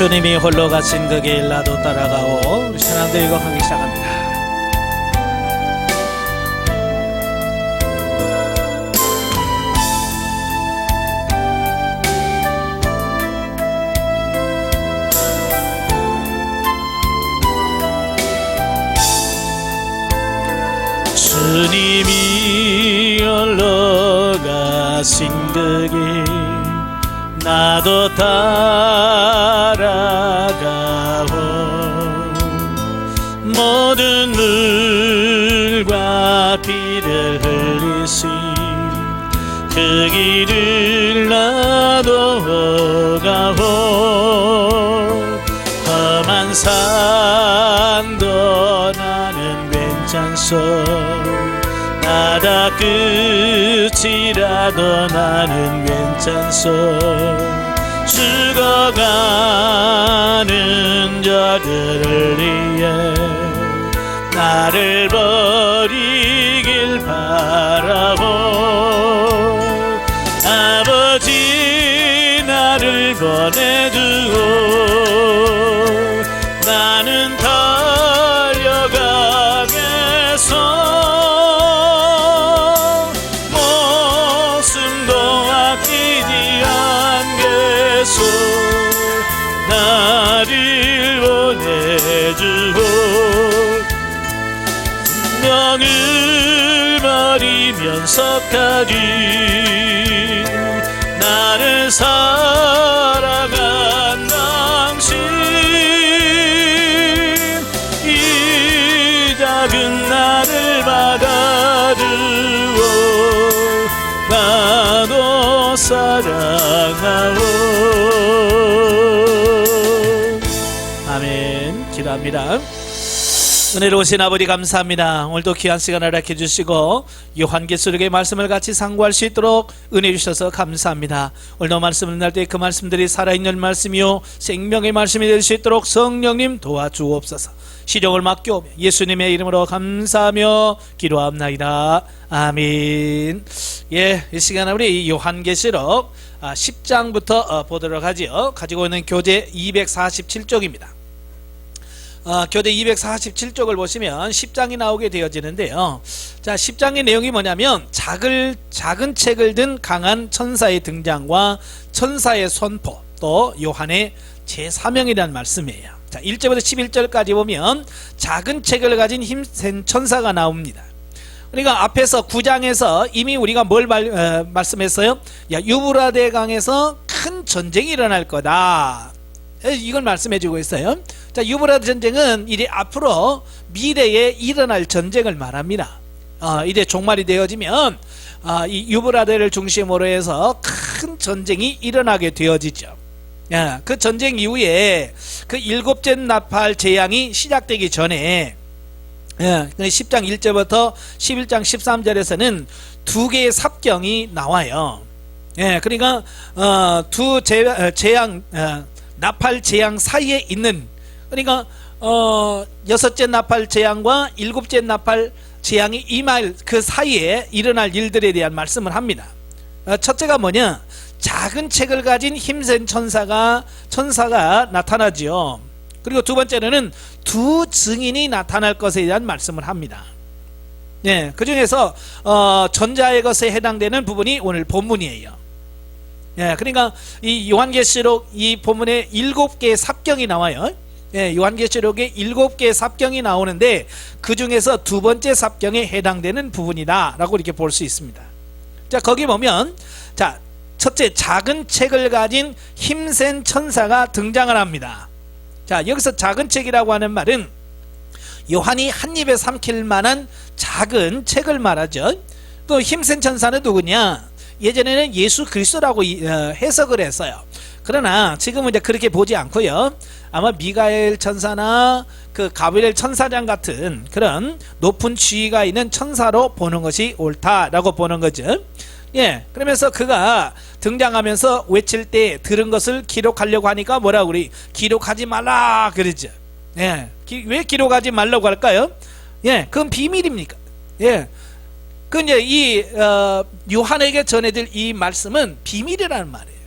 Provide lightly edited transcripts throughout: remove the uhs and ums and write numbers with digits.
예수님이 홀로 가신 그 길 나도 따라가오. 우리 신앙들 읽어가기 시작합니다. 주님이 홀로 가신 그 길 나도 따라가오. 모든 물과 피를 흘리신 그 길을 나도 가오. 험한 산도 나는 괜찮소. 바다 끝이라도 나는 괜찮소. 죽어가는 저들을 위해 나를 버리길 바라오. 아버지 나를 보내주오. 나는 달려가겠소. 나를 보내주오. 명을 버리면서까지 나를 사랑한 당신. 이 작은 나를 받아주오. 나도 사랑하오. 아멘. 기도합니다. 은혜로우신 아버지 감사합니다. 오늘도 귀한 시간 허락해 주시고 요한계시록의 말씀을 같이 상고할 수 있도록 은혜 주셔서 감사합니다. 오늘도 말씀을 날 때 그 말씀들이 살아있는 말씀이요 생명의 말씀이 될 수 있도록 성령님 도와주옵소서. 시정을 맡겨오며 예수님의 이름으로 감사하며 기도합나이다. 아멘. 예, 이 시간에 우리 요한계시록 10장부터 보도록 하지요. 가지고 있는 교재 247쪽입니다. 교재 247쪽을 보시면 10장이 나오게 되어지는데요. 자, 10장의 내용이 뭐냐면 작은 책을 든 강한 천사의 등장과 천사의 선포, 또 요한의 제3형이라는 말씀이에요. 자, 1절부터 11절까지 보면 작은 책을 가진 힘센 천사가 나옵니다. 그러니까 앞에서 9장에서 이미 우리가 뭘 말씀했어요? 유브라데 강에서 큰 전쟁이 일어날 거다, 이걸 말씀해주고 있어요. 자, 유브라데 전쟁은 이제 앞으로 미래에 일어날 전쟁을 말합니다. 이제 종말이 되어지면 이 유브라데를 중심으로 해서 큰 전쟁이 일어나게 되어지죠. 그 전쟁 이후에 그 7째 나팔 재앙이 시작되기 전에 10장 1절부터 11장 13절에서는 두 개의 삽경이 나와요. 그러니까 두 재앙 나팔 재앙 사이에 있는, 그러니까 6째 나팔 재앙과 7째 나팔 재앙이 임할 그 사이에 일어날 일들에 대한 말씀을 합니다. 첫째가 뭐냐? 작은 책을 가진 힘센 천사가 나타나지요. 그리고 두 번째로는 두 증인이 나타날 것에 대한 말씀을 합니다. 그 중에서 전자의 것에 해당되는 부분이 오늘 본문이에요. 그러니까 이 요한계시록 이 본문에 7개의 삽경이 나와요. 요한계시록에 7개의 삽경이 나오는데 그 중에서 두 번째 삽경에 해당되는 부분이다 라고 이렇게 볼 수 있습니다. 자, 거기 보면, 자, 첫째, 작은 책을 가진 힘센 천사가 등장을 합니다. 자, 여기서 작은 책이라고 하는 말은 요한이 한 입에 삼킬 만한 작은 책을 말하죠. 또 힘센 천사는 누구냐? 예전에는 예수 그리스도라고 해석을 했어요. 그러나 지금은 이제 그렇게 보지 않고요, 아마 미가엘 천사나 그 가브리엘 천사장 같은 그런 높은 지위가 있는 천사로 보는 것이 옳다라고 보는 거죠. 그러면서 그가 등장하면서 외칠 때 들은 것을 기록하려고 하니까 뭐라고 그래? 기록하지 말라 그러죠. 왜 기록하지 말라고 할까요? 그건 비밀입니까? 그 이제 이 요한에게 전해질 이 말씀은 비밀이라는 말이에요.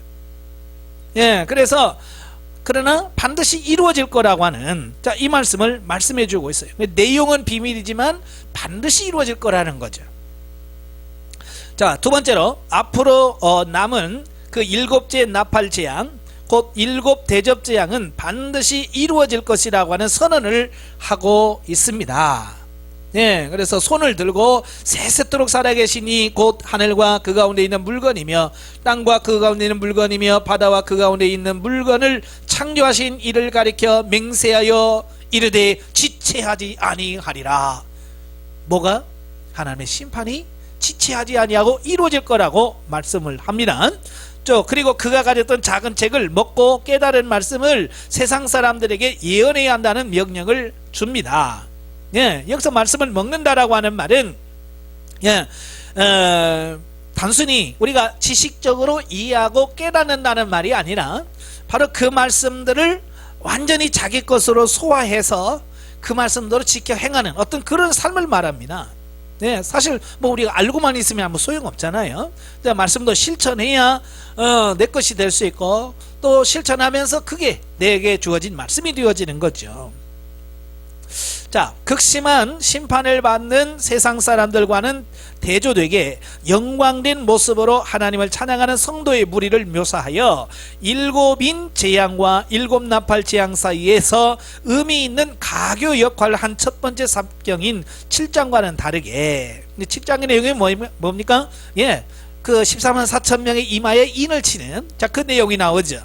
그래서 그러나 반드시 이루어질 거라고 하는, 자, 이 말씀을 말씀해 주고 있어요. 내용은 비밀이지만 반드시 이루어질 거라는 거죠. 자, 두 번째로 앞으로 남은 그 일곱째 나팔 재앙, 곧 일곱 대접 재앙은 반드시 이루어질 것이라고 하는 선언을 하고 있습니다. 네, 그래서 손을 들고 세세토록 살아계시니 곧 하늘과 그 가운데 있는 물건이며 땅과 그 가운데 있는 물건이며 바다와 그 가운데 있는 물건을 창조하신 이를 가리켜 맹세하여 이르되 지체하지 아니하리라. 뭐가? 하나님의 심판이 지체하지 아니하고 이루어질 거라고 말씀을 합니다. 그리고 그가 가졌던 작은 책을 먹고 깨달은 말씀을 세상 사람들에게 예언해야 한다는 명령을 줍니다. 예, 여기서 말씀을 먹는다라고 하는 말은, 예, 단순히 우리가 지식적으로 이해하고 깨닫는다는 말이 아니라 바로 그 말씀들을 완전히 자기 것으로 소화해서 그 말씀대로 지켜 행하는 어떤 그런 삶을 말합니다. 네, 사실 뭐 우리가 알고만 있으면 아무 소용없잖아요. 말씀도 실천해야 내 것이 될 수 있고, 또 실천하면서 그게 내게 주어진 말씀이 되어지는 거죠. 자, 극심한 심판을 받는 세상 사람들과는 대조되게 영광된 모습으로 하나님을 찬양하는 성도의 무리를 묘사하여 일곱인 재앙과 일곱 나팔 재앙 사이에서 의미 있는 가교 역할을 한 첫 번째 삽경인 7장과는 다르게, 7장의 내용이 뭡니까? 예, 그 14만 4천 명의 이마에 인을 치는, 자, 그 내용이 나오죠.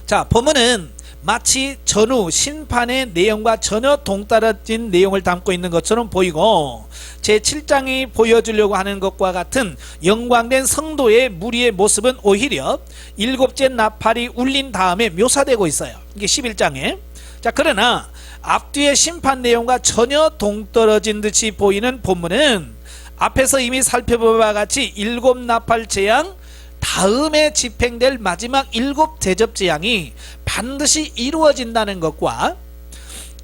자, 본문은 마치 전후 심판의 내용과 전혀 동떨어진 내용을 담고 있는 것처럼 보이고, 제7장이 보여주려고 하는 것과 같은 영광된 성도의 무리의 모습은 오히려 일곱째 나팔이 울린 다음에 묘사되고 있어요. 이게 11장에. 자, 그러나 앞뒤의 심판 내용과 전혀 동떨어진 듯이 보이는 본문은 앞에서 이미 살펴본 바와 같이 일곱 나팔 재앙 다음에 집행될 마지막 일곱 대접 재앙이 반드시 이루어진다는 것과,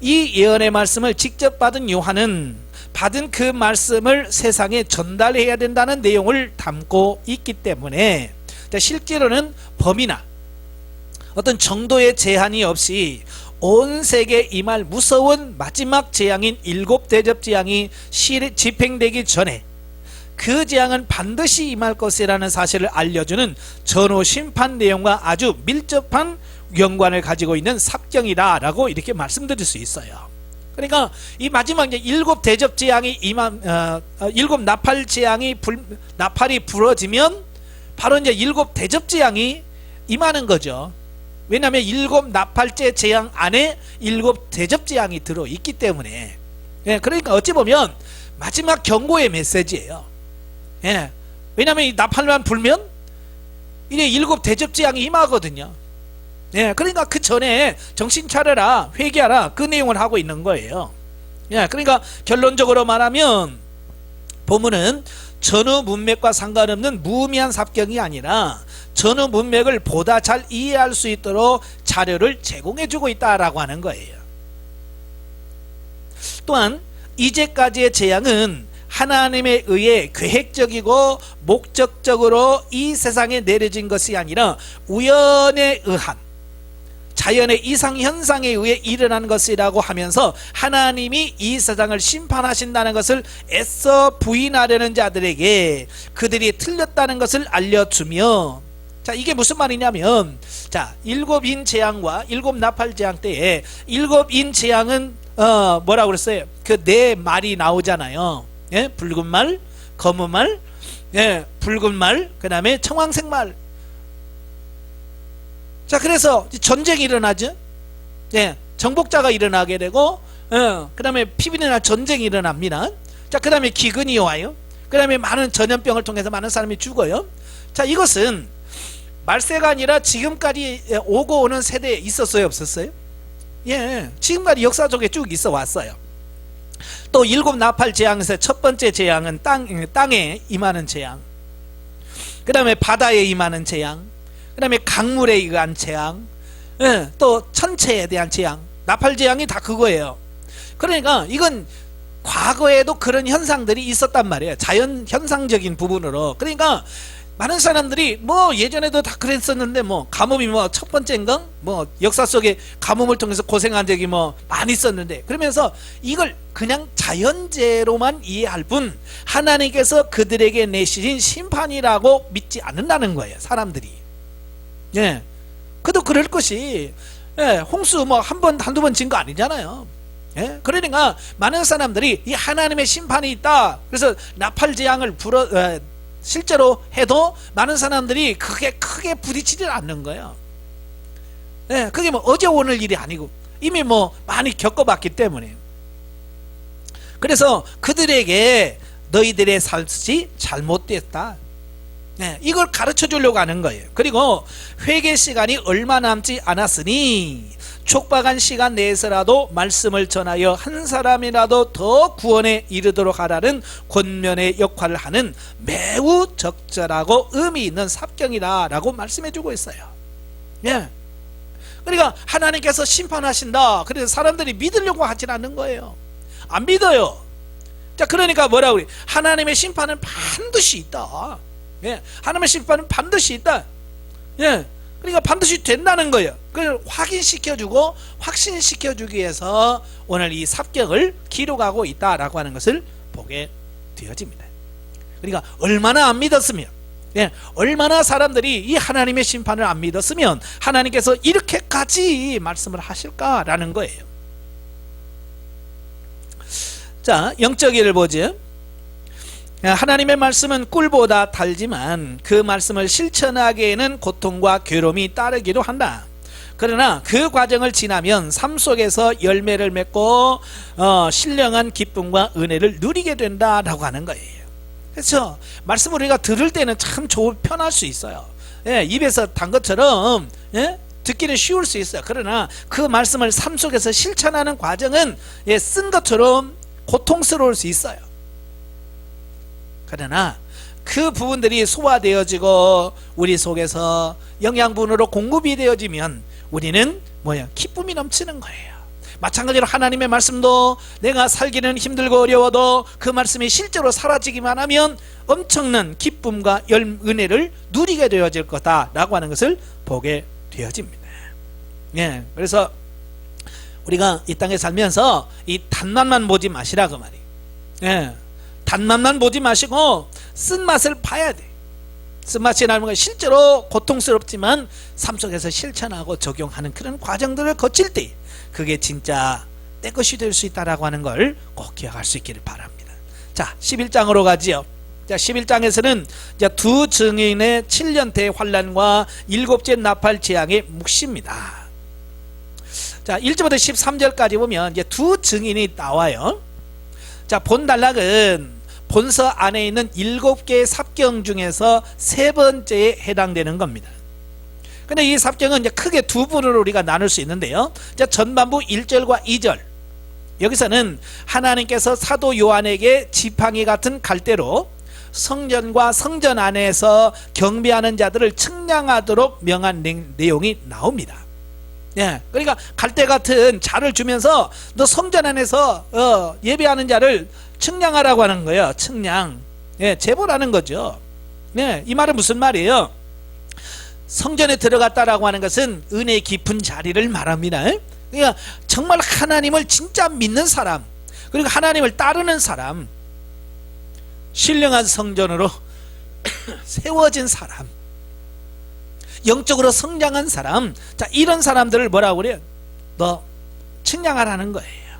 이 예언의 말씀을 직접 받은 요한은 받은 그 말씀을 세상에 전달해야 된다는 내용을 담고 있기 때문에, 실제로는 범위나 어떤 정도의 제한이 없이 온 세계에 임할 무서운 마지막 재앙인 일곱 대접 재앙이 집행되기 전에 그 재앙은 반드시 임할 것이라는 사실을 알려주는 전후 심판 내용과 아주 밀접한 연관을 가지고 있는 삽경이다 라고 이렇게 말씀드릴 수 있어요. 그러니까 이 마지막 이제 일곱 대접 재앙이 일곱 나팔 재앙이 나팔이 불어지면 바로 이제 일곱 대접 재앙이 임하는 거죠. 왜냐하면 일곱 나팔째 재앙 안에 일곱 대접 재앙이 들어있기 때문에. 예, 그러니까 어찌 보면 마지막 경고의 메시지예요. 예, 왜냐하면 이 나팔만 불면 이제 일곱 대접 재앙이 임하거든요. 예, 그러니까 그 전에 정신 차려라, 회개하라, 그 내용을 하고 있는 거예요. 예, 그러니까 결론적으로 말하면 본문은 전후 문맥과 상관없는 무의미한 삽경이 아니라 전후 문맥을 보다 잘 이해할 수 있도록 자료를 제공해주고 있다라고 하는 거예요. 또한 이제까지의 재앙은 하나님에 의해 계획적이고 목적적으로 이 세상에 내려진 것이 아니라 우연에 의한 자연의 이상현상에 의해 일어난 것이라고 하면서 하나님이 이 세상을 심판하신다는 것을 애써 부인하려는 자들에게 그들이 틀렸다는 것을 알려주며, 자, 이게 무슨 말이냐면, 자, 일곱인 재앙과 일곱 나팔 재앙 때에 일곱인 재앙은 뭐라고 그랬어요? 그 네 말이 나오잖아요. 예? 붉은 말, 검은 말, 예, 붉은 말, 그 다음에 청황색 말. 자, 그래서 전쟁이 일어나죠. 예, 정복자가 일어나게 되고, 그 다음에 피비린내 날 전쟁이 일어납니다. 자, 그 다음에 기근이 와요. 그 다음에 많은 전염병을 통해서 많은 사람이 죽어요. 자, 이것은 말세가 아니라 지금까지 오고 오는 세대에 있었어요, 없었어요? 예, 지금까지 역사 속에 쭉 있어 왔어요. 또 일곱 나팔 재앙에서 첫 번째 재앙은 땅에 임하는 재앙, 그 다음에 바다에 임하는 재앙, 그 다음에 강물에 의한 재앙, 예, 또 천체에 대한 재앙, 나팔 재앙이 다 그거예요. 그러니까 이건 과거에도 그런 현상들이 있었단 말이에요. 자연 현상적인 부분으로. 그러니까 많은 사람들이 뭐 예전에도 다 그랬었는데 뭐 가뭄이 뭐 첫 번째인가? 뭐 역사 속에 가뭄을 통해서 고생한 적이 뭐 많이 있었는데, 그러면서 이걸 그냥 자연재해로만 이해할 뿐 하나님께서 그들에게 내시신 심판이라고 믿지 않는다는 거예요, 사람들이. 예. 그도 그럴 것이, 예, 홍수 뭐 한 번, 한두 번 진 거 아니잖아요. 예? 그러니까 많은 사람들이 이 하나님의 심판이 있다, 그래서 나팔 재앙을 실제로 해도 많은 사람들이 크게 부딪히질 않는 거예요. 예, 그게 뭐 어제 오늘 일이 아니고 이미 뭐 많이 겪어봤기 때문에. 그래서 그들에게 너희들의 삶이 잘못됐다, 네, 이걸 가르쳐 주려고 하는 거예요. 그리고 회개 시간이 얼마 남지 않았으니 촉박한 시간 내에서라도 말씀을 전하여 한 사람이라도 더 구원에 이르도록 하라는 권면의 역할을 하는 매우 적절하고 의미 있는 삽경이다 라고 말씀해 주고 있어요. 예. 그러니까 하나님께서 심판하신다, 그래서 사람들이 믿으려고 하진 않는 거예요. 안 믿어요. 자, 그러니까 뭐라고 그래? 하나님의 심판은 반드시 있다. 예, 하나님의 심판은 반드시 있다. 예, 그러니까 반드시 된다는 거예요. 그걸 확인시켜주고 확신시켜주기 위해서 오늘 이 삽경을 기록하고 있다라고 하는 것을 보게 되어집니다. 그러니까 얼마나 안 믿었으면, 예, 얼마나 사람들이 이 하나님의 심판을 안 믿었으면 하나님께서 이렇게까지 말씀을 하실까라는 거예요. 자, 영적 일을 보죠. 하나님의 말씀은 꿀보다 달지만 그 말씀을 실천하기에는 고통과 괴로움이 따르기도 한다. 그러나 그 과정을 지나면 삶 속에서 열매를 맺고 신령한 기쁨과 은혜를 누리게 된다라고 하는 거예요. 그렇죠? 말씀을 우리가 들을 때는 참 편할 수 있어요. 예, 입에서 단 것처럼, 예? 듣기는 쉬울 수 있어요. 그러나 그 말씀을 삶 속에서 실천하는 과정은, 예, 쓴 것처럼 고통스러울 수 있어요. 그러나 그 부분들이 소화되어지고 우리 속에서 영양분으로 공급이 되어지면 우리는 기쁨이 넘치는 거예요. 마찬가지로 하나님의 말씀도 내가 살기는 힘들고 어려워도 그 말씀이 실제로 사라지기만 하면 엄청난 기쁨과 은혜를 누리게 되어질 거다라고 하는 것을 보게 되어집니다. 예, 그래서 우리가 이 땅에 살면서 이 단맛만 보지 마시라 그 말이에요. 예, 단맛만 보지 마시고 쓴맛을 봐야 돼. 쓴맛이라는 건 실제로 고통스럽지만 삶 속에서 실천하고 적용하는 그런 과정들을 거칠 때 그게 진짜 내 것이 될 수 있다라고 하는 걸 꼭 기억할 수 있기를 바랍니다. 자, 11장으로 가지요. 자, 11장에서는 이제 두 증인의 7년 대환란과 7째 나팔 재앙의 묵시입니다. 자, 1절부터 13절까지 보면 이제 두 증인이 나와요. 자, 본단락은 본서 안에 있는 7개의 삽경 중에서 세 번째에 해당되는 겁니다. 근데 이 삽경은 이제 크게 두 부분으로 우리가 나눌 수 있는데요. 자, 전반부 1절과 2절. 여기서는 하나님께서 사도 요한에게 지팡이 같은 갈대로 성전과 성전 안에서 경배하는 자들을 측량하도록 명한 내용이 나옵니다. 예, 그러니까 갈대 같은 자를 주면서 너 성전 안에서 예배하는 자를 측량하라고 하는 거예요. 측량. 예, 제보라는 거죠. 예, 이 말은 무슨 말이에요? 성전에 들어갔다라고 하는 것은 은혜 깊은 자리를 말합니다. 그러니까 정말 하나님을 진짜 믿는 사람, 그리고 하나님을 따르는 사람, 신령한 성전으로 세워진 사람, 영적으로 성장한 사람, 자, 이런 사람들을 뭐라고 그래요? 너 측량하라는 거예요.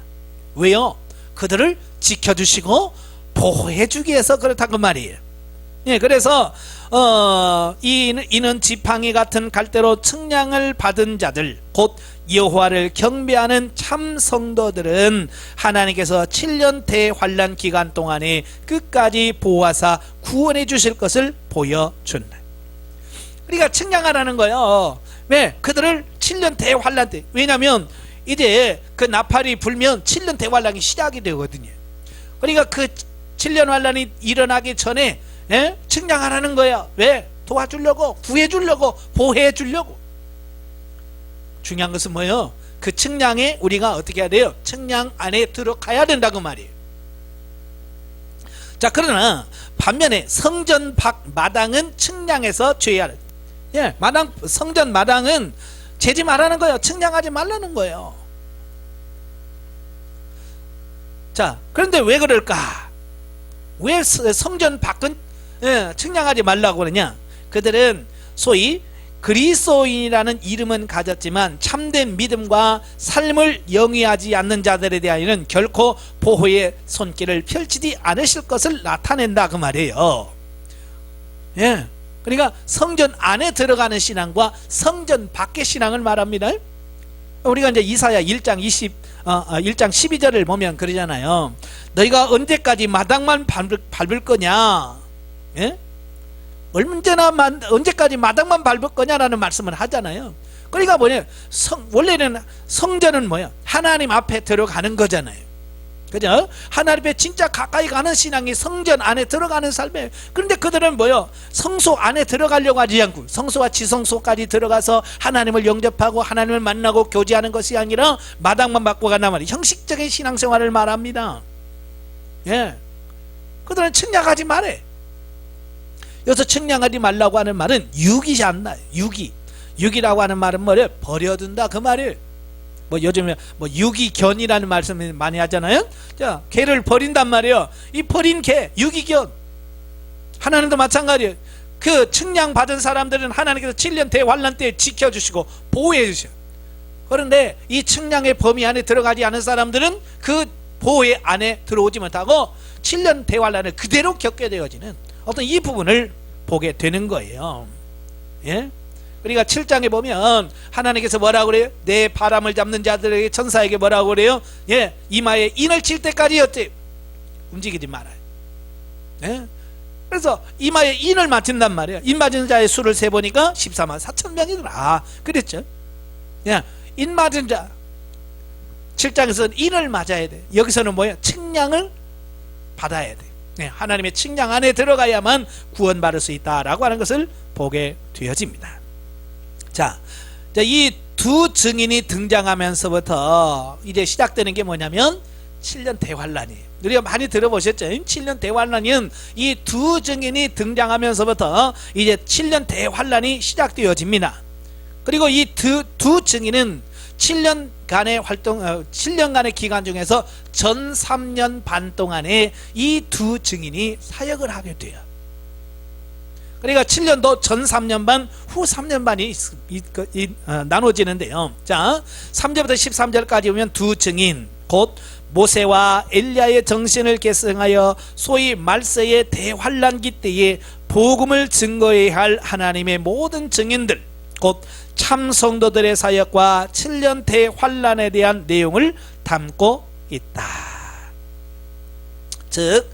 왜요? 그들을 지켜주시고 보호해주기 위해서 그렇다고 말이에요. 예, 그래서 이는 지팡이 같은 갈대로 측량을 받은 자들, 곧 여호와를 경배하는 참 성도들은 하나님께서 7년 대환란 기간 동안에 끝까지 보호하사 구원해 주실 것을 보여준다. 그러니까 측량하라는 거예요. 왜? 그들을 7년 대환란 때, 왜냐하면 이제 그 나팔이 불면 7년 대환란이 시작이 되거든요. 그러니까 그 7년 환란이 일어나기 전에, 예? 측량하라는 거야. 왜? 도와주려고, 구해주려고, 보호해주려고. 중요한 것은 뭐예요? 그 측량에 우리가 어떻게 해야 돼요? 측량 안에 들어가야 된다고 말이에요. 자, 그러나 반면에 성전 밖 마당은 측량해서 죄하라. 예, 마당, 성전 마당은 재지 말라는 거예요. 측량하지 말라는 거예요. 자, 그런데 왜 그럴까? 왜 성전 밖은 측량하지 말라고 그러냐? 그들은 소위 그리스도인이라는 이름은 가졌지만 참된 믿음과 삶을 영위하지 않는 자들에 대하여는 결코 보호의 손길을 펼치지 않으실 것을 나타낸다 그 말이에요. 예, 그러니까 성전 안에 들어가는 신앙과 성전 밖의 신앙을 말합니다. 우리가 이제 이사야 1장 12절을 보면 그러잖아요. 너희가 언제까지 마당만 밟을 거냐? 예? 언제까지 마당만 밟을 거냐라는 말씀을 하잖아요. 그러니까 뭐냐? 원래는 성전은 뭐야? 하나님 앞에 들어가는 거잖아요. 그죠? 하나님 앞에 진짜 가까이 가는 신앙이 성전 안에 들어가는 삶이에요. 그런데 그들은 뭐요? 성소 안에 들어가려고 하지 않고 성소와 지성소까지 들어가서 하나님을 영접하고 하나님을 만나고 교제하는 것이 아니라 마당만 밟고 간단 말이에요. 형식적인 신앙생활을 말합니다. 예, 그들은 측량하지 말해. 여기서 측량하지 말라고 하는 말은 유기지 않나요? 유기라고 하는 말은 뭐래요? 버려둔다 그 말이에요. 뭐 요즘에 뭐 유기견이라는 말씀을 많이 하잖아요. 자, 개를 버린단 말이에요. 이 버린 개 유기견. 하나님도 마찬가지예요. 그 측량 받은 사람들은 하나님께서 7년 대환란 때 지켜주시고 보호해 주셔요. 그런데 이 측량의 범위 안에 들어가지 않은 사람들은 그 보호의 안에 들어오지 못하고 7년 대환란을 그대로 겪게 되어지는 어떤 이 부분을 보게 되는 거예요. 예? 그러니까 7장에 보면 하나님께서 뭐라고 그래요? 내 바람을 잡는 자들에게 천사에게 뭐라고 그래요? 예, 이마에 인을 칠 때까지였지. 움직이지 말아요. 예? 그래서 이마에 인을 맞춘단 말이에요. 인 맞은 자의 수를 세보니까 14만 4천 명이더라. 그랬죠. 예, 인 맞은 자 7장에서는 인을 맞아야 돼. 여기서는 뭐야? 측량을 받아야 돼. 네, 하나님의 측량 안에 들어가야만 구원받을 수 있다라고 하는 것을 보게 되어집니다. 자, 이 두 증인이 등장하면서부터 이제 시작되는 게 뭐냐면 7년 대환란이에요. 우리가 많이 들어보셨죠? 7년 대환란은 이 두 증인이 등장하면서부터 이제 7년 대환란이 시작되어집니다. 그리고 이 두 증인은 7년간의 기간 중에서 전 3년 반 동안에 이 두 증인이 사역을 하게 돼요. 그러니까 7년도 전 3년 반, 후 3년 반이 나눠지는데요. 자, 3절부터 13절까지 보면 두 증인, 곧 모세와 엘리야의 정신을 계승하여 소위 말세의 대환란기 때에 복음을 증거해야 할 하나님의 모든 증인들, 곧 참성도들의 사역과 7년 대환란에 대한 내용을 담고 있다. 즉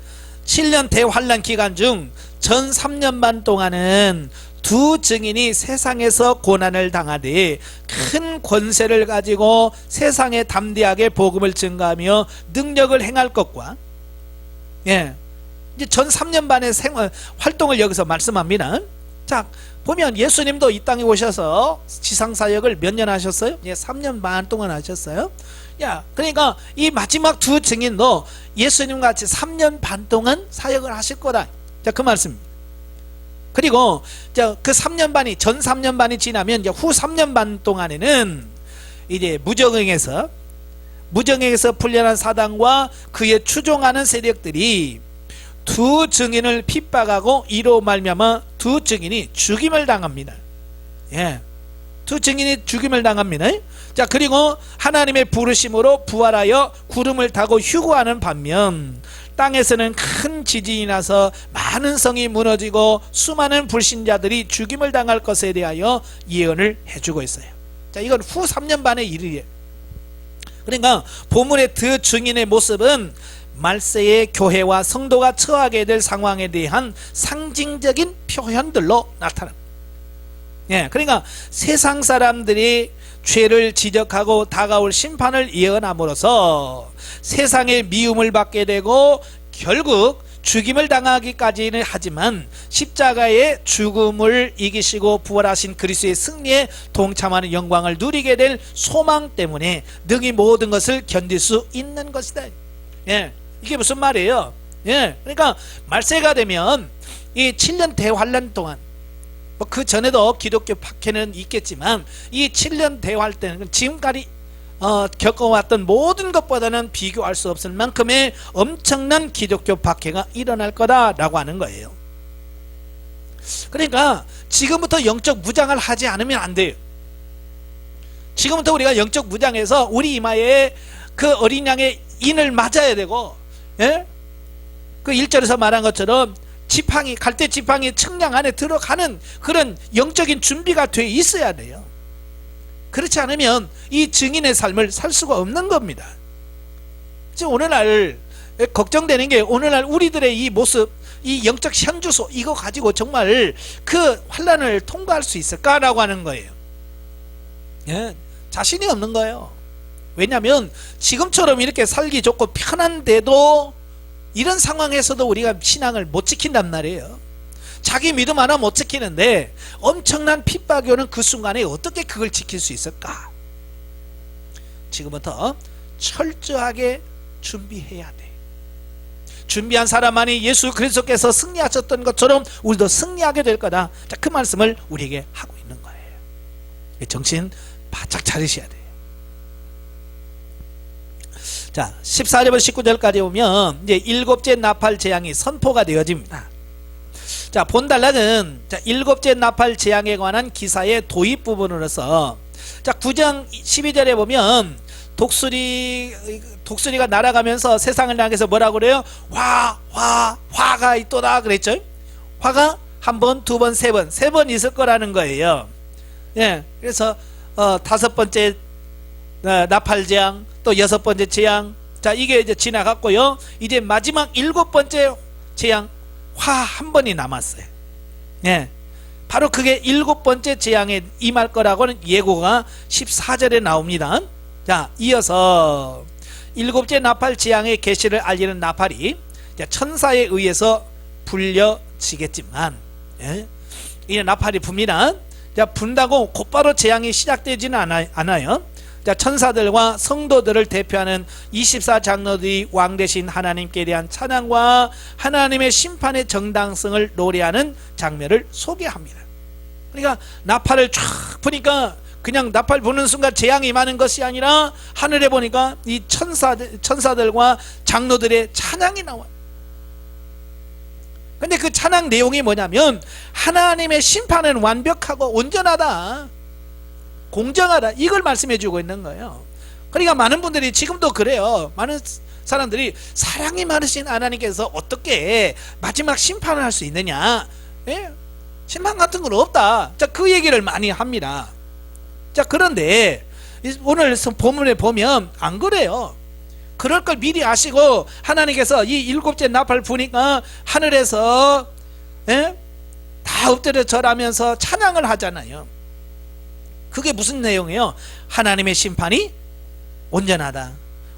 7년 대환란 기간 중 전 3년 반 동안은 두 증인이 세상에서 고난을 당하되 큰 권세를 가지고 세상에 담대하게 복음을 증거하며 능력을 행할 것과, 예, 이제 전 3년 반의 활동을 여기서 말씀합니다. 자, 보면 예수님도 이 땅에 오셔서 지상사역을 몇 년 하셨어요? 예, 3년 반 동안 하셨어요. 야, 그러니까 이 마지막 두 증인도 예수님 같이 3년 반 동안 사역을 하실 거다. 자, 그 말씀입니다. 그리고 그 3년 반이 전 3년 반이 지나면 이제 후 3년 반 동안에는 이제 무정에서 풀려난 사단과 그의 추종하는 세력들이 두 증인을 핍박하고 이로 말미암아 두 증인이 죽임을 당합니다. 예, 두 증인이 죽임을 당합니다. 자, 그리고 하나님의 부르심으로 부활하여 구름을 타고 휴거하는 반면 땅에서는 큰 지진이 나서 많은 성이 무너지고 수많은 불신자들이 죽임을 당할 것에 대하여 예언을 해주고 있어요. 자, 이건 후 3년 반의 일이에요. 그러니까 본문의 두 증인의 모습은 말세의 교회와 성도가 처하게 될 상황에 대한 상징적인 표현들로 나타납니다. 예, 그러니까 세상 사람들이 죄를 지적하고 다가올 심판을 예언함으로써 세상의 미움을 받게 되고 결국 죽임을 당하기까지는 하지만 십자가의 죽음을 이기시고 부활하신 그리스도의 승리에 동참하는 영광을 누리게 될 소망 때문에 능히 모든 것을 견딜 수 있는 것이다. 예, 이게 무슨 말이에요? 예, 그러니까 말세가 되면 이 7년 대환란 동안, 뭐 그 전에도 기독교 박해는 있겠지만 이 7년 대환란 때는 지금까지 겪어왔던 모든 것보다는 비교할 수 없을 만큼의 엄청난 기독교 박해가 일어날 거다라고 하는 거예요. 그러니까 지금부터 영적 무장을 하지 않으면 안 돼요. 지금부터 우리가 영적 무장해서 우리 이마에 그 어린 양의 인을 맞아야 되고, 예? 그 1절에서 말한 것처럼 지팡이, 갈대 지팡이 측량 안에 들어가는 그런 영적인 준비가 돼 있어야 돼요. 그렇지 않으면 이 증인의 삶을 살 수가 없는 겁니다. 지금 오늘날 걱정되는 게, 오늘날 우리들의 이 모습, 이 영적 현주소, 이거 가지고 정말 그 환란을 통과할 수 있을까라고 하는 거예요. 예, 자신이 없는 거예요. 왜냐하면 지금처럼 이렇게 살기 좋고 편한데도 이런 상황에서도 우리가 신앙을 못 지킨단 말이에요. 자기 믿음 하나 못 지키는데 엄청난 핍박이 오는 그 순간에 어떻게 그걸 지킬 수 있을까? 지금부터 철저하게 준비해야 돼. 준비한 사람만이 예수 그리스도께서 승리하셨던 것처럼 우리도 승리하게 될 거다. 자, 그 말씀을 우리에게 하고 있는 거예요. 정신 바짝 차리셔야 돼요. 자, 14절부터 19절까지 보면 이제 일곱째 나팔 재앙이 선포가 되어집니다. 자, 본달락은 자, 일곱째 나팔 재앙에 관한 기사의 도입 부분으로서, 자, 9장 12절에 보면 독수리가 날아가면서 세상을 향해서 뭐라고 그래요? 화가 있도다 그랬죠? 화가 한 번, 두 번, 세 번, 세 번 있을 거라는 거예요. 예, 그래서 다섯 번째 나팔 재앙, 또 여섯 번째 재앙, 자, 이게 이제 지나갔고요. 이제 마지막 일곱 번째 재앙, 화 한 번이 남았어요. 예, 바로 그게 일곱 번째 재앙에 임할 거라고는 예고가 14절에 나옵니다. 자, 이어서 일곱째 나팔 재앙의 계시를 알리는 나팔이 천사에 의해서 불려지겠지만, 예, 이 나팔이 붑니다. 자, 분다고 곧바로 재앙이 시작되지는 않아요. 자, 천사들과 성도들을 대표하는 24장로들이 왕 되신 하나님께 대한 찬양과 하나님의 심판의 정당성을 노래하는 장면을 소개합니다. 그러니까 나팔을 쫙 보니까 그냥 나팔 부는 순간 재앙이 임하는 것이 아니라 하늘에 보니까 이 천사들과 장로들의 찬양이 나와요. 근데 그 찬양 내용이 뭐냐면 하나님의 심판은 완벽하고 온전하다, 공정하다, 이걸 말씀해 주고 있는 거예요. 그러니까 많은 분들이 지금도 그래요. 많은 사람들이 사랑이 많으신 하나님께서 어떻게 마지막 심판을 할 수 있느냐, 예? 심판 같은 건 없다. 자, 그 얘기를 많이 합니다. 자, 그런데 오늘 본문에 보면 안 그래요. 그럴 걸 미리 아시고 하나님께서 이 일곱째 나팔 부니까 하늘에서, 예? 다 엎드려 절하면서 찬양을 하잖아요. 그게 무슨 내용이에요? 하나님의 심판이 온전하다,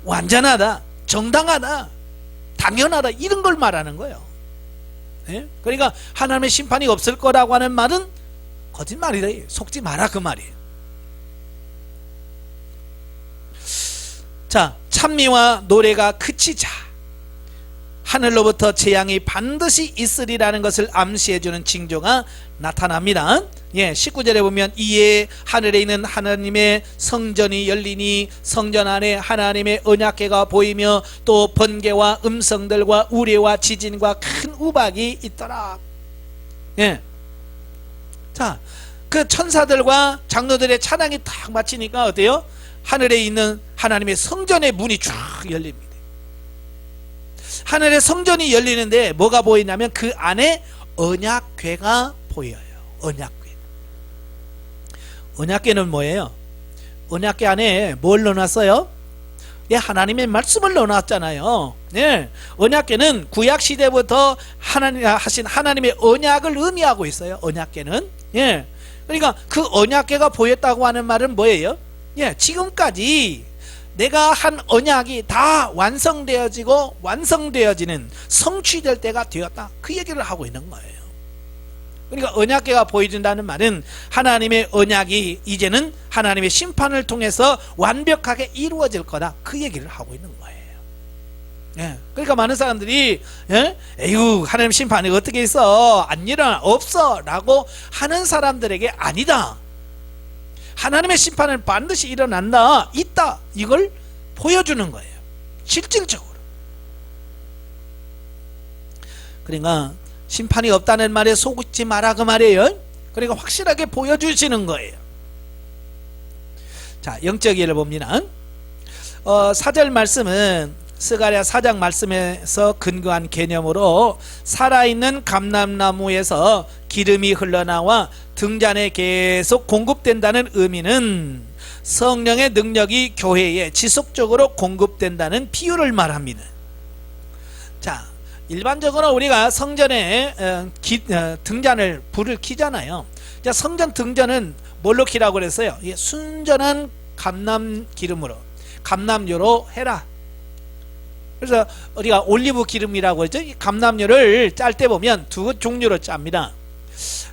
완전하다, 정당하다, 당연하다, 이런 걸 말하는 거예요. 예? 그러니까 하나님의 심판이 없을 거라고 하는 말은 거짓말이다, 속지 마라, 그 말이에요. 자, 찬미와 노래가 그치자 하늘로부터 재앙이 반드시 있으리라는 것을 암시해주는 징조가 나타납니다. 예, 19절에 보면 이에 하늘에 있는 하나님의 성전이 열리니 성전 안에 하나님의 언약궤가 보이며 또 번개와 음성들과 우레와 지진과 큰 우박이 있더라. 예, 자, 그 천사들과 장로들의 찬양이 딱 마치니까 어때요? 하늘에 있는 하나님의 성전의 문이 쫙 열립니다. 하늘의 성전이 열리는데 뭐가 보이냐면 그 안에 언약궤가 보여요. 언약궤. 언약궤는 뭐예요? 언약궤 안에 뭘 넣어놨어요? 예, 하나님의 말씀을 넣어놨잖아요. 예, 언약궤는 구약 시대부터 하신 하나님의 언약을 의미하고 있어요. 언약궤는. 예, 그러니까 그 언약궤가 보였다고 하는 말은 뭐예요? 예, 지금까지 내가 한 언약이 다 완성되어지고 완성되어지는 성취될 때가 되었다, 그 얘기를 하고 있는 거예요. 그러니까 언약궤가 보여준다는 말은 하나님의 언약이 이제는 하나님의 심판을 통해서 완벽하게 이루어질 거다, 그 얘기를 하고 있는 거예요. 예. 그러니까 많은 사람들이 에휴 하나님 심판이 어떻게 있어, 안 일어나, 없어 라고 하는 사람들에게 아니다, 하나님의 심판은 반드시 일어난다, 있다, 이걸 보여주는 거예요, 실질적으로. 그러니까 심판이 없다는 말에 속지 마라 그 말이에요. 그러니까 확실하게 보여주시는 거예요. 자, 영적 예를 봅니다. 4절 말씀은 스가랴 4장 말씀에서 근거한 개념으로 살아있는 감람나무에서 기름이 흘러나와 등잔에 계속 공급된다는 의미는 성령의 능력이 교회에 지속적으로 공급된다는 비유를 말합니다. 자, 일반적으로 우리가 성전에 등잔을 불을 켜잖아요. 자, 성전 등잔은 뭘로 켜라고 그랬어요? 순전한 감람 기름으로, 감람유로 해라. 그래서 우리가 올리브 기름이라고 했죠. 이 감람유를 짤 때 보면 두 종류로 짭니다.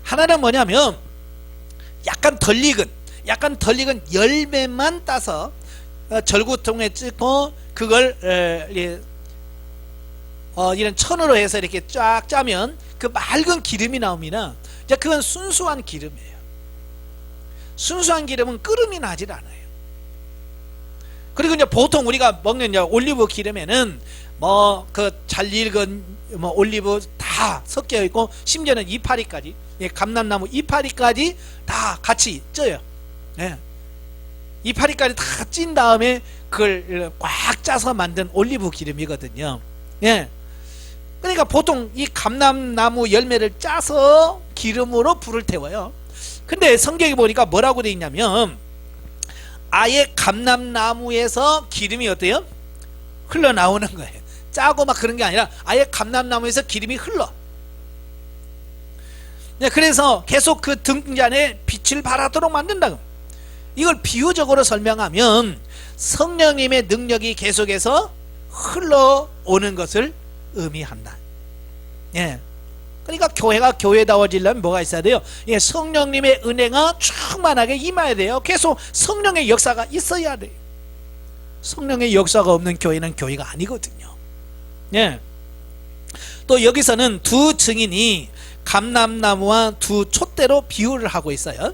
하나는 뭐냐면 약간 덜 익은 열매만 따서 절구통에 찍고 그걸 이런 천으로 해서 이렇게 쫙 짜면 그 맑은 기름이 나옵니다. 자, 그건 순수한 기름이에요. 순수한 기름은 끓음이 나질 않아요. 그리고 이제 보통 우리가 먹는 이제 올리브 기름에는 뭐 그 잘 익은 뭐 올리브 다 섞여 있고 심지어는 이파리까지, 감람나무 이파리까지 다 같이 쪄요. 예. 이파리까지 다 찐 다음에 그걸 꽉 짜서 만든 올리브 기름이거든요. 예. 그러니까 보통 이 감람나무 열매를 짜서 기름으로 불을 태워요. 근데 성경에 보니까 뭐라고 되어 있냐면 아예 감람나무에서 기름이 어때요? 흘러나오는 거예요. 짜고 막 그런 게 아니라 아예 감람나무에서 기름이 흘러. 그래서 계속 그 등잔에 빛을 발하도록 만든다. 이걸 비유적으로 설명하면 성령님의 능력이 계속해서 흘러오는 것을 의미한다. 예. 그러니까 교회가 교회다워지려면 뭐가 있어야 돼요? 예, 성령님의 은혜가 충만하게 임해야 돼요. 계속 성령의 역사가 있어야 돼요. 성령의 역사가 없는 교회는 교회가 아니거든요. 예. 또 여기서는 두 증인이 감람나무와 두 촛대로 비유를 하고 있어요.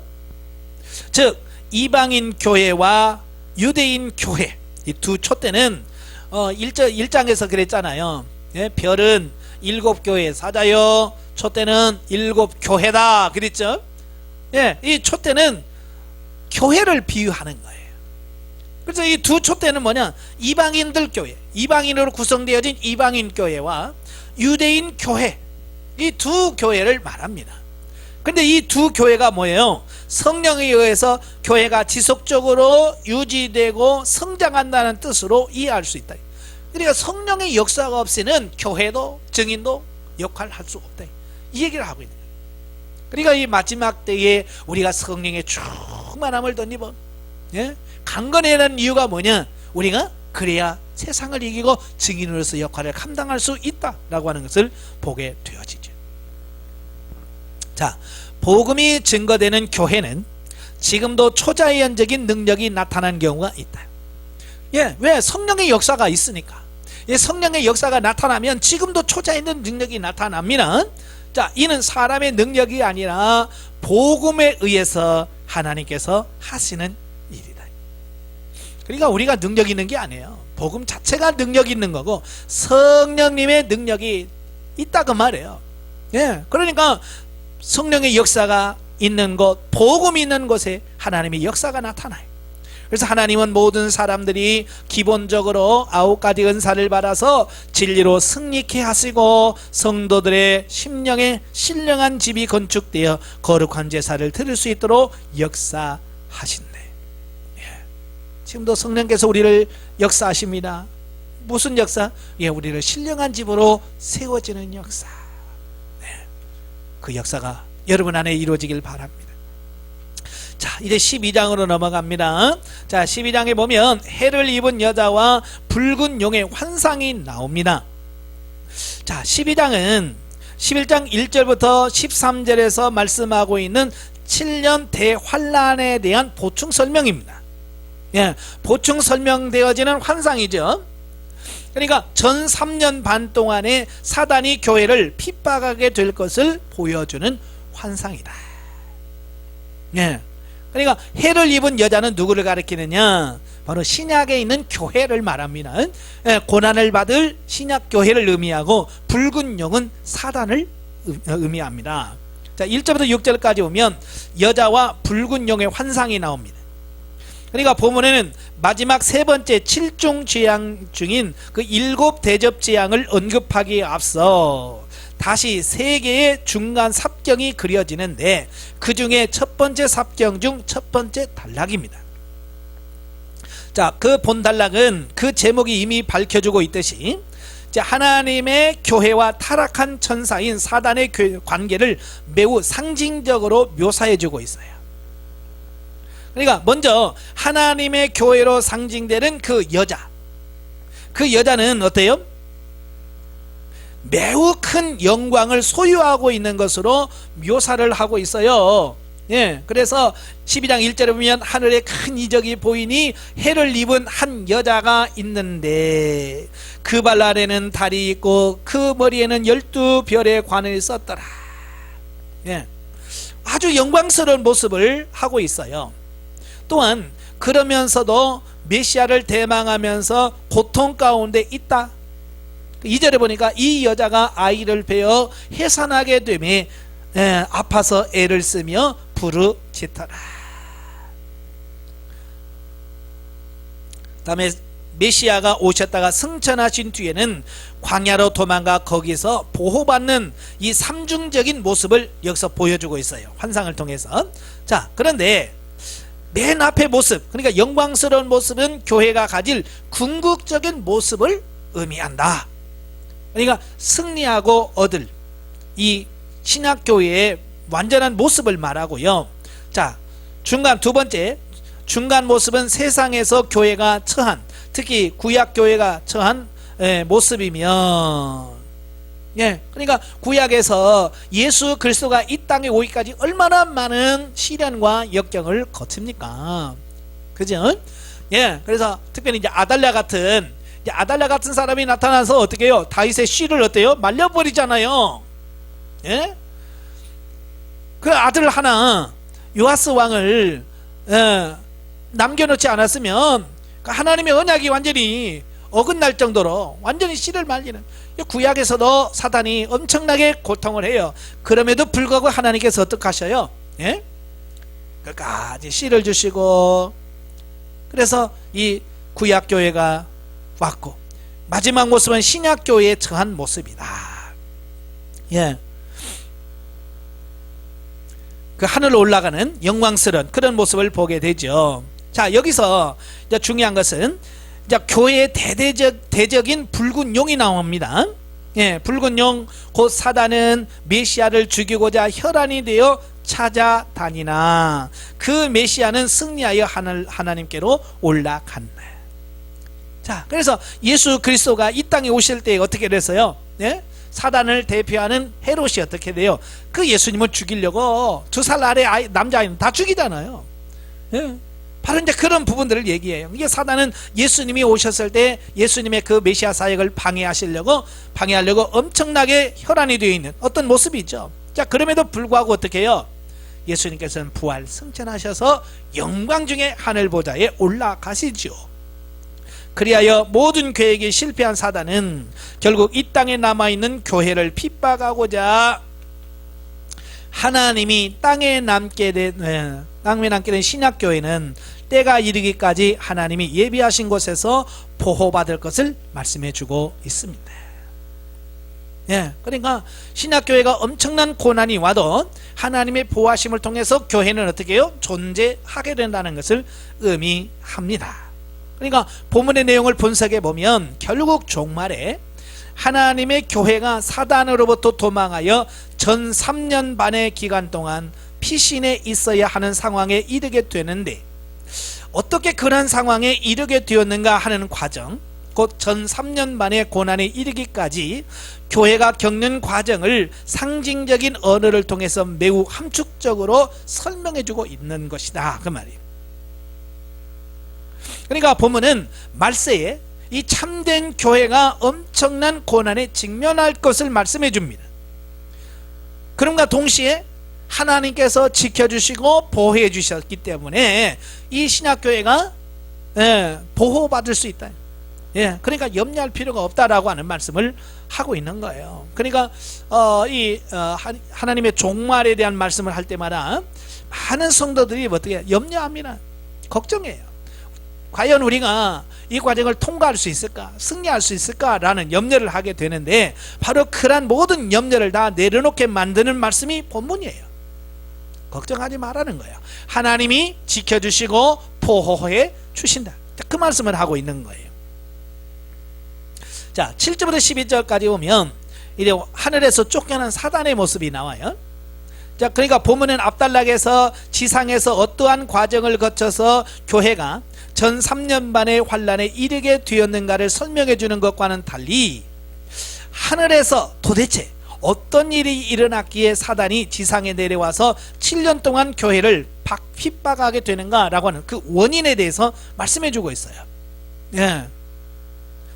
즉 이방인 교회와 유대인 교회, 이 두 촛대는 1장에서 그랬잖아요. 예, 별은 7교회 사자요, 촛대는 7교회다 그랬죠. 예, 이 촛대는 교회를 비유하는 거예요. 그래서 이 두 촛대는 뭐냐, 이방인들 교회, 이방인으로 구성되어진 이방인 교회와 유대인 교회, 이 두 교회를 말합니다. 근데 이 두 교회가 뭐예요? 성령에 의해서 교회가 지속적으로 유지되고 성장한다는 뜻으로 이해할 수 있다. 그러니까 성령의 역사가 없이는 교회도 증인도 역할을 할 수 없다, 이 얘기를 하고 있는 거예요. 그러니까 이 마지막 때에 우리가 성령의 충만함을 덧입어 강건해라는 이유가 뭐냐, 우리가 그래야 세상을 이기고 증인으로서 역할을 감당할 수 있다라고 하는 것을 보게 되어지죠. 자, 복음이 증거되는 교회는 지금도 초자연적인 능력이 나타난 경우가 있다. 예, 왜? 성령의 역사가 있으니까. 예, 성령의 역사가 나타나면 지금도 초자연적 능력이 나타납니다. 자, 이는 사람의 능력이 아니라 복음에 의해서 하나님께서 하시는 일이다. 그러니까 우리가 능력 있는 게 아니에요. 복음 자체가 능력 있는 거고 성령님의 능력이 있다 그 말이에요. 예, 그러니까 성령의 역사가 있는 곳, 복음이 있는 곳에 하나님의 역사가 나타나요. 그래서 하나님은 모든 사람들이 기본적으로 9가지 은사를 받아서 진리로 승리케 하시고 성도들의 심령에 신령한 집이 건축되어 거룩한 제사를 드릴 수 있도록 역사하신대. 예. 지금도 성령께서 우리를 역사하십니다. 무슨 역사? 예, 우리를 신령한 집으로 세워지는 역사. 그 역사가 여러분 안에 이루어지길 바랍니다. 자, 이제 12장으로 넘어갑니다. 자, 12장에 보면 해를 입은 여자와 붉은 용의 환상이 나옵니다. 자, 12장은 11장 1절부터 13절에서 말씀하고 있는 7년 대환란에 대한 보충 설명입니다. 예, 보충 설명되어지는 환상이죠. 그러니까 전 3년 반 동안에 사단이 교회를 핍박하게 될 것을 보여주는 환상이다. 예. 그러니까 해를 입은 여자는 누구를 가리키느냐? 바로 신약에 있는 교회를 말합니다. 예, 고난을 받을 신약 교회를 의미하고 붉은 용은 사단을 의미합니다. 자, 1절부터 6절까지 오면 여자와 붉은 용의 환상이 나옵니다. 그러니까 본문에는 마지막 세 번째 7종 재앙 중인 그 7대접 재앙을 언급하기에 앞서 다시 세 개의 중간 삽경이 그려지는데 그 중에 첫 번째 삽경 중 첫 번째 단락입니다. 자, 그 본단락은 그 제목이 이미 밝혀주고 있듯이 하나님의 교회와 타락한 천사인 사단의 관계를 매우 상징적으로 묘사해주고 있어요. 그러니까 먼저 하나님의 교회로 상징되는 그 여자, 그 여자는 어때요? 매우 큰 영광을 소유하고 있는 것으로 묘사를 하고 있어요. 예, 그래서 12장 1절에 보면 하늘에 큰 이적이 보이니 해를 입은 한 여자가 있는데 그 발 아래는 달이 있고 그 머리에는 12별의 관을 썼더라. 예, 아주 영광스러운 모습을 하고 있어요. 또한 그러면서도 메시아를 대망하면서 고통 가운데 있다. 2절에 보니까 이 여자가 아이를 베어 해산하게 되매 아파서 애를 쓰며 부르짖더라. 다음에 메시아가 오셨다가 승천하신 뒤에는 광야로 도망가 거기서 보호받는 이 삼중적인 모습을 여기서 보여주고 있어요. 환상을 통해서. 자, 그런데 맨 앞의 모습, 그러니까 영광스러운 모습은 교회가 가질 궁극적인 모습을 의미한다. 그러니까 승리하고 얻을 이 신약교회의 완전한 모습을 말하고요. 자, 중간 두 번째 중간 모습은 세상에서 교회가 처한, 특히 구약교회가 처한 모습이며, 예, 그러니까 구약에서 예수 그리스도가 이 땅에 오기까지 얼마나 많은 시련과 역경을 거칩니까? 그죠? 예, 그래서 특별히 이제 아달랴 같은 사람이 나타나서 어떻게 해요? 다윗의 씨를 어때요? 말려버리잖아요. 예? 그 아들 하나 요아스 왕을 남겨놓지 않았으면 하나님의 언약이 완전히 어긋날 정도로 완전히 씨를 말리는, 구약에서도 사단이 엄청나게 고통을 해요. 그럼에도 불구하고 하나님께서 어떻게 하셔요? 예? 끝까지 씨를 주시고, 그래서 이 구약교회가 왔고 마지막 모습은 신약교회에 처한 모습이다. 예, 그 하늘로 올라가는 영광스러운 그런 모습을 보게 되죠. 자, 여기서 이제 중요한 것은 이제 교회의 대적인 붉은 용이 나옵니다. 예, 붉은 용, 곧 사단은 메시아를 죽이고자 혈안이 되어 찾아다니나 그 메시아는 승리하여 하나님께로 올라간다. 자, 그래서 예수 그리스도가 이 땅에 오실 때 어떻게 됐어요? 예? 사단을 대표하는 헤롯이 어떻게 돼요? 그 예수님을 죽이려고 2살 아래 남자아이는 다 죽이잖아요. 예? 바로 이제 그런 부분들을 얘기해요. 이게 사단은 예수님이 오셨을 때 예수님의 그 메시아 사역을 방해하려고 엄청나게 혈안이 되어 있는 어떤 모습이죠. 자, 그럼에도 불구하고 어떻게 해요? 예수님께서는 부활 승천하셔서 영광 중에 하늘 보좌에 올라가시죠. 그리하여 모든 계획이 실패한 사단은 결국 이 땅에 남아있는 교회를 핍박하고자 하나님이 땅에 남게 된 신약교회는 때가 이르기까지 하나님이 예비하신 곳에서 보호받을 것을 말씀해 주고 있습니다. 예, 그러니까 신약교회가 엄청난 고난이 와도 하나님의 보호하심을 통해서 교회는 어떻게 해요? 존재하게 된다는 것을 의미합니다. 그러니까 본문의 내용을 분석해 보면 결국 종말에 하나님의 교회가 사단으로부터 도망하여 전 3년 반의 기간 동안 피신해 있어야 하는 상황에 이르게 되는데, 어떻게 그런 상황에 이르게 되었는가 하는 과정, 곧 전 3년 반의 고난에 이르기까지 교회가 겪는 과정을 상징적인 언어를 통해서 매우 함축적으로 설명해 주고 있는 것이다, 그 말이에요. 그러니까 본문은 말세에 이 참된 교회가 엄청난 고난에 직면할 것을 말씀해 줍니다. 그럼과 동시에 하나님께서 지켜주시고 보호해 주셨기 때문에 이 신약교회가 보호받을 수 있다. 그러니까 염려할 필요가 없다라고 하는 말씀을 하고 있는 거예요. 그러니까 하나님의 종말에 대한 말씀을 할 때마다 많은 성도들이 어떻게 염려합니다. 걱정해요. 과연 우리가 이 과정을 통과할 수 있을까, 승리할 수 있을까라는 염려를 하게 되는데, 바로 그런 모든 염려를 다 내려놓게 만드는 말씀이 본문이에요. 걱정하지 말라는 거예요. 하나님이 지켜주시고 보호해 주신다. 그 말씀을 하고 있는 거예요. 자, 7절부터 12절까지 오면 이제 하늘에서 쫓겨난 사단의 모습이 나와요. 자, 그러니까 본문은 압달락에서 지상에서 어떠한 과정을 거쳐서 교회가 전 3년 반의 환란에 이르게 되었는가를 설명해 주는 것과는 달리, 하늘에서 도대체 어떤 일이 일어났기에 사단이 지상에 내려와서 7년 동안 교회를 핍박하게 되는가라고 하는 그 원인에 대해서 말씀해 주고 있어요.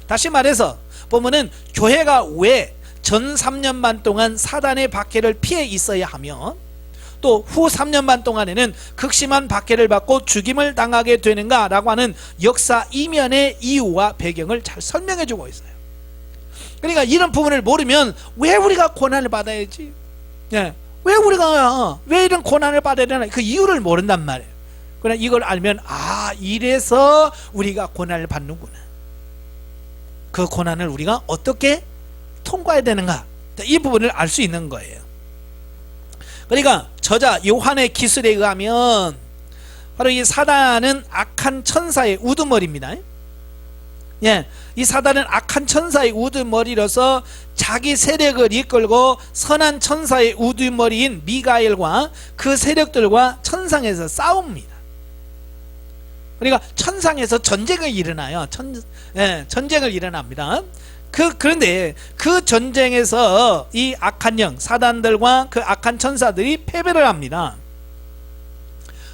다시 말해서 보면은 교회가 왜 전 3년 반 동안 사단의 박해를 피해 있어야 하며, 또 후 3년 반 동안에는 극심한 박해를 받고 죽임을 당하게 되는가라고 하는 역사 이면의 이유와 배경을 잘 설명해 주고 있어요. 그러니까 이런 부분을 모르면 왜 우리가 고난을 받아야지, 왜 우리가 왜 이런 고난을 받아야 되나, 그 이유를 모른단 말이에요. 그러나 이걸 알면, 이래서 우리가 고난을 받는구나, 그 고난을 우리가 어떻게 통과해야 되는가, 이 부분을 알 수 있는 거예요. 그러니까 저자 요한의 기술에 의하면 바로 이 사단은 악한 천사의 우두머리입니다. 이 사단은 악한 천사의 우두머리로서 자기 세력을 이끌고 선한 천사의 우두머리인 미가엘과 그 세력들과 천상에서 싸웁니다. 그러니까 천상에서 전쟁이 일어나요. 전쟁을 일어납니다. 그런데 그 전쟁에서 이 악한 영 사단들과 그 악한 천사들이 패배를 합니다.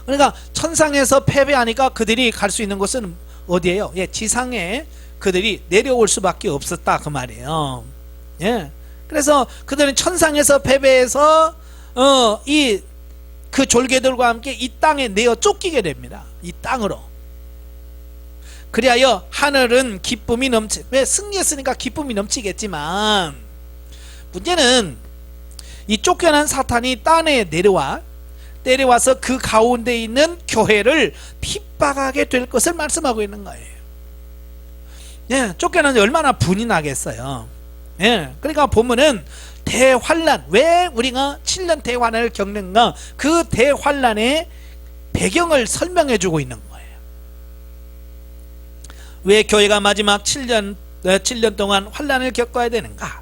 그러니까 천상에서 패배하니까 그들이 갈 수 있는 곳은 어디예요? 지상에 그들이 내려올 수밖에 없었다, 그 말이에요. 그래서 그들은 천상에서 패배해서 그 졸개들과 함께 이 땅에 내어 쫓기게 됩니다. 이 땅으로. 그리하여 하늘은 기쁨이 왜 승리했으니까 기쁨이 넘치겠지만, 문제는 이 쫓겨난 사탄이 땅에 내려와서 그 가운데 있는 교회를 핍박하게 될 것을 말씀하고 있는 거예요. 쫓겨난 지 얼마나 분이 나겠어요. 그러니까 보면은 대환란, 왜 우리가 7년 대환란을 겪는가, 그 대환란의 배경을 설명해 주고 있는 거예요. 왜 교회가 마지막 7년 동안 환란을 겪어야 되는가?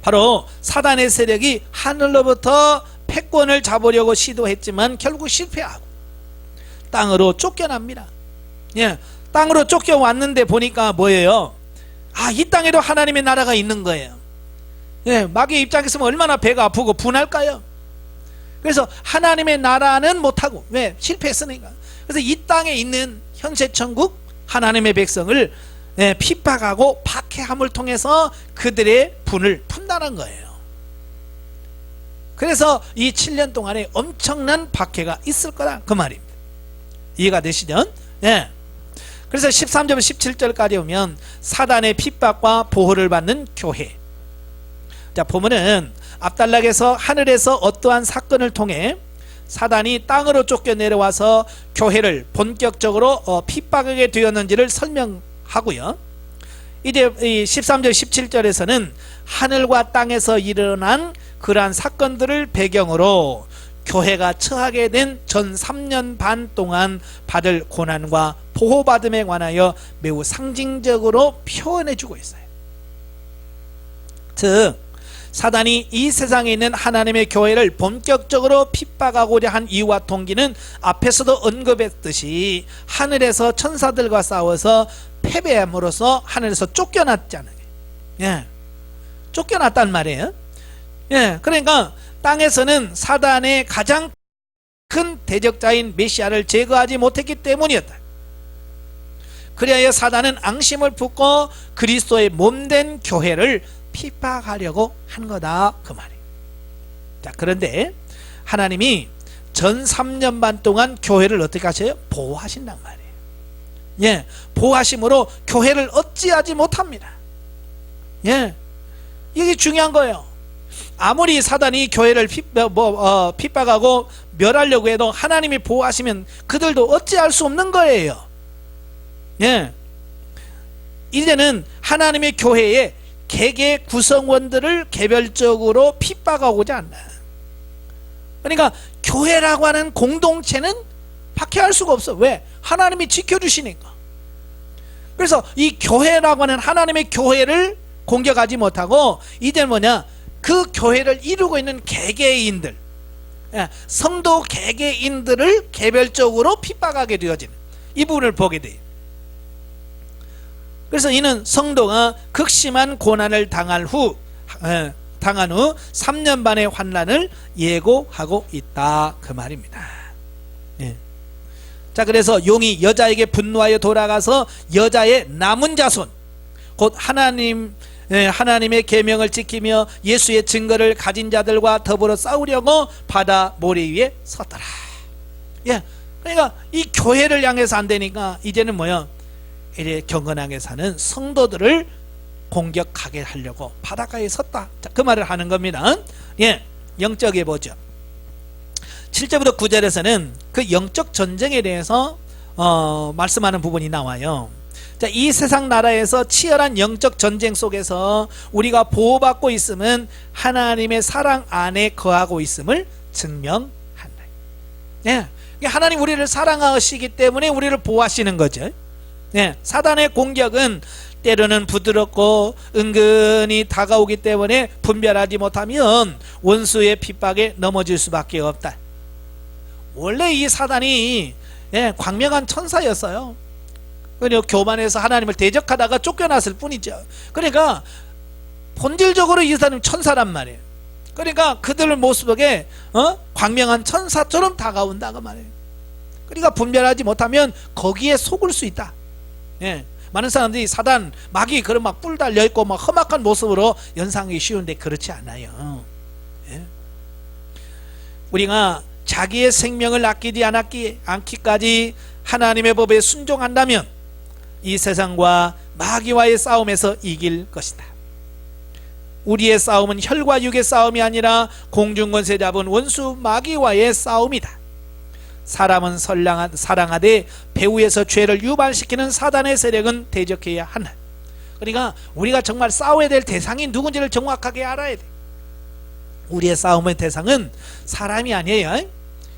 바로 사단의 세력이 하늘로부터 패권을 잡으려고 시도했지만 결국 실패하고 땅으로 쫓겨납니다. 땅으로 쫓겨왔는데 보니까 뭐예요? 이 땅에도 하나님의 나라가 있는 거예요. 마귀의 입장에서 얼마나 배가 아프고 분할까요? 그래서 하나님의 나라는 못하고, 왜? 실패했으니까. 그래서 이 땅에 있는 현세천국 하나님의 백성을 핍박하고 박해함을 통해서 그들의 분을 푼다는 거예요. 그래서 이 7년 동안에 엄청난 박해가 있을 거다, 그 말입니다. 이해가 되시죠? 그래서 13절 17절까지 오면 사단의 핍박과 보호를 받는 교회. 자, 보면은 압달락에서 하늘에서 어떠한 사건을 통해 사단이 땅으로 쫓겨 내려와서 교회를 본격적으로 핍박하게 되었는지를 설명하고요. 이제 이 13절 17절에서는 하늘과 땅에서 일어난 그러한 사건들을 배경으로 교회가 처하게 된 전 3년 반 동안 받을 고난과 보호받음에 관하여 매우 상징적으로 표현해 주고 있어요. 즉 사단이 이 세상에 있는 하나님의 교회를 본격적으로 핍박하고자 한 이유와 동기는 앞에서도 언급했듯이 하늘에서 천사들과 싸워서 패배함으로써 하늘에서 쫓겨났잖아요. 쫓겨났단 말이에요. 그러니까 땅에서는 사단의 가장 큰 대적자인 메시아를 제거하지 못했기 때문이었다. 그리하여 사단은 앙심을 품고 그리스도의 몸된 교회를 핍박하려고 한 거다, 그 말이에요. 자, 그런데 하나님이 전 3년 반 동안 교회를 어떻게 하셔요? 보호하신단 말이에요. 예, 보호하심으로 교회를 어찌하지 못합니다. 예, 이게 중요한 거예요. 아무리 사단이 교회를 핍박하고 멸하려고 해도 하나님이 보호하시면 그들도 어찌할 수 없는 거예요. 예, 이제는 하나님의 교회에 개개 구성원들을 개별적으로 핍박하고자 한다. 그러니까 교회라고 하는 공동체는 박해할 수가 없어. 왜? 하나님이 지켜주시니까. 그래서 이 교회라고 하는 하나님의 교회를 공격하지 못하고 이제는 뭐냐, 그 교회를 이루고 있는 개개인들, 성도 개개인들을 개별적으로 핍박하게 되어지는 이 부분을 보게 돼요. 그래서 이는 성도가 극심한 고난을 당한 후 3년 반의 환난을 예고하고 있다, 그 말입니다. 예. 자, 그래서 용이 여자에게 분노하여 돌아가서 여자의 남은 자손, 곧 하나님의 계명을 지키며 예수의 증거를 가진 자들과 더불어 싸우려고 바다 모래 위에 섰더라. 예, 그러니까 이 교회를 향해서 안 되니까 이제는 뭐야, 이제 경건하게 사는 성도들을 공격하게 하려고 바닷가에 섰다. 자, 그 말을 하는 겁니다. 예, 영적에 보죠. 7절부터 9절에서는 그 영적 전쟁에 대해서 말씀하는 부분이 나와요. 자, 이 세상 나라에서 치열한 영적 전쟁 속에서 우리가 보호받고 있음은 하나님의 사랑 안에 거하고 있음을 증명한다. 예, 하나님 우리를 사랑하시기 때문에 우리를 보호하시는 거죠. 예, 사단의 공격은 때로는 부드럽고 은근히 다가오기 때문에 분별하지 못하면 원수의 핍박에 넘어질 수밖에 없다. 원래 이 사단이 광명한 천사였어요. 그리고 교만해서 하나님을 대적하다가 쫓겨났을 뿐이죠. 그러니까 본질적으로 이 사람은 천사란 말이에요. 그러니까 그들 모습에 광명한 천사처럼 다가온다, 그 말이에요. 그러니까 분별하지 못하면 거기에 속을 수 있다. 예, 많은 사람들이 사단, 마귀 그런 막 뿔 달려있고 막 험악한 모습으로 연상하기 쉬운데 그렇지 않아요. 예? 우리가 자기의 생명을 아끼지 않기까지 하나님의 법에 순종한다면 이 세상과 마귀와의 싸움에서 이길 것이다. 우리의 싸움은 혈과 육의 싸움이 아니라 공중권세 잡은 원수 마귀와의 싸움이다. 사람은 사랑하되 배후에서 죄를 유발시키는 사단의 세력은 대적해야 한다. 그러니까 우리가 정말 싸워야 될 대상이 누군지를 정확하게 알아야 돼. 우리의 싸움의 대상은 사람이 아니에요.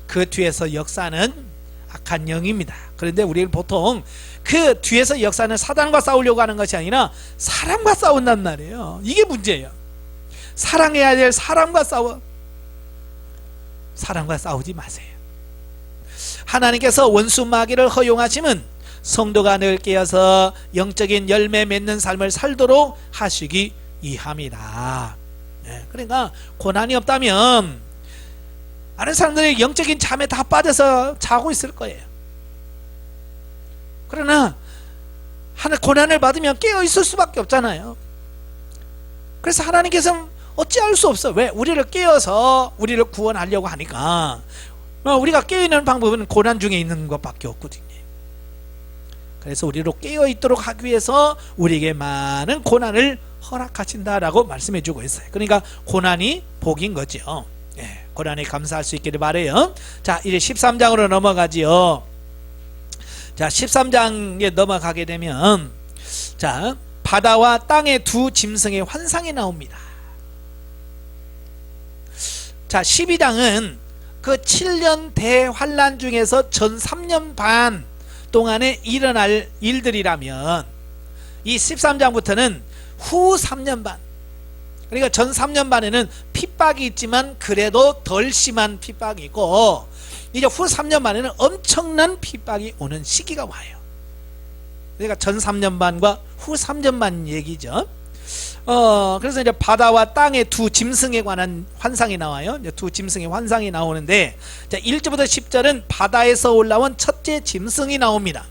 그 뒤에서 역사는 악한 영입니다. 그런데 우리는 보통 그 뒤에서 역사는 사단과 싸우려고 하는 것이 아니라 사람과 싸운단 말이에요. 이게 문제예요. 사랑해야 될 사람과 싸우지 마세요. 하나님께서 원수 마귀를 허용하심은 성도가 늘 깨어서 영적인 열매 맺는 삶을 살도록 하시기 위함이다. 그러니까 고난이 없다면 많은 사람들이 영적인 잠에 다 빠져서 자고 있을 거예요. 그러나 고난을 받으면 깨어 있을 수밖에 없잖아요. 그래서 하나님께서는 어찌할 수 없어. 왜? 우리를 깨어서 우리를 구원하려고 하니까. 우리가 깨어있는 방법은 고난 중에 있는 것밖에 없거든요. 그래서 우리로 깨어있도록 하기 위해서 우리에게 많은 고난을 허락하신다라고 말씀해주고 있어요. 그러니까 고난이 복인 거죠. 예, 고난에 감사할 수 있기를 바라요. 자, 이제 13장으로 넘어가지요. 자, 13장에 넘어가게 되면 자, 바다와 땅의 두 짐승의 환상이 나옵니다. 자, 12장은 그 7년 대환란 중에서 전 3년 반 동안에 일어날 일들이라면 이 13장부터는 후 3년 반, 그러니까 전 3년 반에는 핍박이 있지만 그래도 덜 심한 핍박이 있고 이제 후 3년 반에는 엄청난 핍박이 오는 시기가 와요. 그러니까 전 3년 반과 후 3년 반 얘기죠. 그래서 이제 바다와 땅의 두 짐승에 관한 환상이 나와요. 이제 두 짐승의 환상이 나오는데, 자, 1절부터 10절은 바다에서 올라온 첫째 짐승이 나옵니다.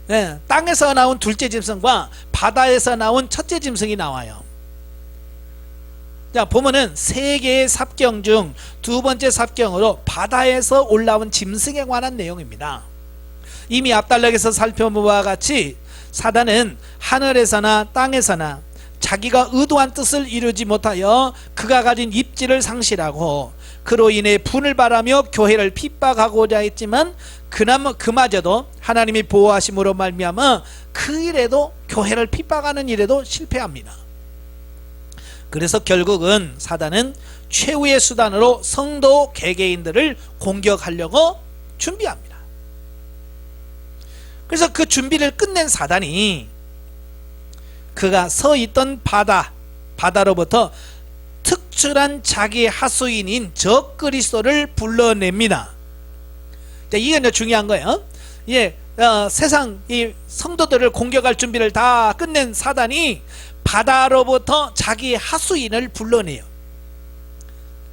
예, 땅에서 나온 둘째 짐승과 바다에서 나온 첫째 짐승이 나와요. 자, 보면은 세 개의 삽경 중 두 번째 삽경으로 바다에서 올라온 짐승에 관한 내용입니다. 이미 앞단락에서 살펴본 바와 같이 사단은 하늘에서나 땅에서나 자기가 의도한 뜻을 이루지 못하여 그가 가진 입지를 상실하고 그로 인해 분을 바라며 교회를 핍박하고자 했지만 그나마 그마저도 하나님이 보호하심으로 말미암아 그 일에도, 교회를 핍박하는 일에도 실패합니다. 그래서 결국은 사단은 최후의 수단으로 성도 개개인들을 공격하려고 준비합니다. 그래서 그 준비를 끝낸 사단이 그가 서 있던 바다로부터 특출한 자기의 하수인인 적그리스도를 불러냅니다. 자, 이게 이제 중요한 거예요. 예, 세상 이 성도들을 공격할 준비를 다 끝낸 사단이 바다로부터 자기의 하수인을 불러내요.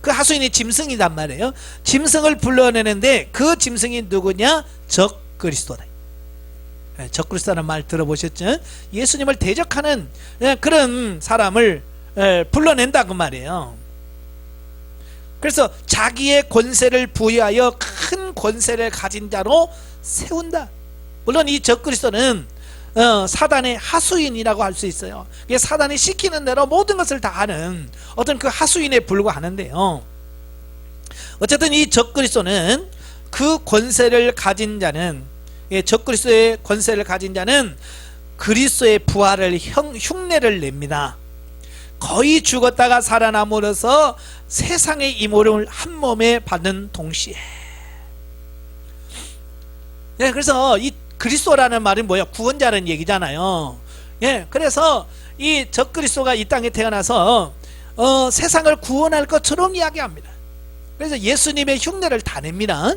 그 하수인이 짐승이란 말이에요. 짐승을 불러내는데 그 짐승이 누구냐? 적그리스도다. 적그리스도라는 말 들어보셨죠? 예수님을 대적하는 그런 사람을 불러낸다 그 말이에요. 그래서 자기의 권세를 부여하여 큰 권세를 가진 자로 세운다. 물론 이 적그리스도는 사단의 하수인이라고 할 수 있어요. 이게 사단이 시키는 대로 모든 것을 다 하는 어떤 그 하수인에 불과하는데요. 어쨌든 이 적그리스도는 그 권세를 가진 자는, 적그리스도의 권세를 가진 자는 그리스도의 부활을 흉내를 냅니다. 거의 죽었다가 살아남으로써 세상의 이모를 한 몸에 받는 동시에, 그래서 이 그리스도라는 말은 뭐야? 구원자라는 얘기잖아요. 그래서 이 적그리스도가 이 땅에 태어나서 세상을 구원할 것처럼 이야기합니다. 그래서 예수님의 흉내를 다 냅니다.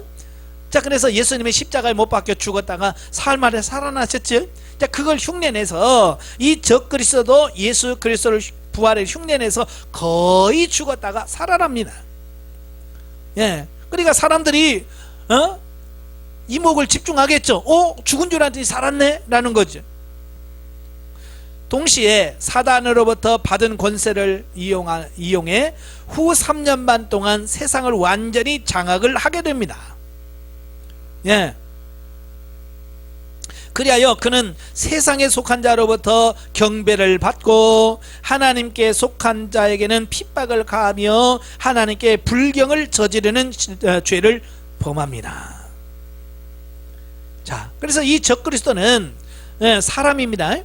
자, 그래서 예수님의 십자가에 못 박혀 죽었다가 사흘 만에 살아나셨죠. 자, 그걸 흉내내서 이 적그리스도도 예수 그리스도를 부활을 흉내내서 거의 죽었다가 살아납니다. 그러니까 사람들이 이목을 집중하겠죠. 죽은 줄 알았더니 살았네 라는 거죠. 동시에 사단으로부터 받은 권세를 이용해 후 3년 반 동안 세상을 완전히 장악을 하게 됩니다. 그리하여 그는 세상에 속한 자로부터 경배를 받고 하나님께 속한 자에게는 핍박을 가하며 하나님께 불경을 저지르는 죄를 범합니다. 자, 그래서 이 적그리스도는 사람입니다.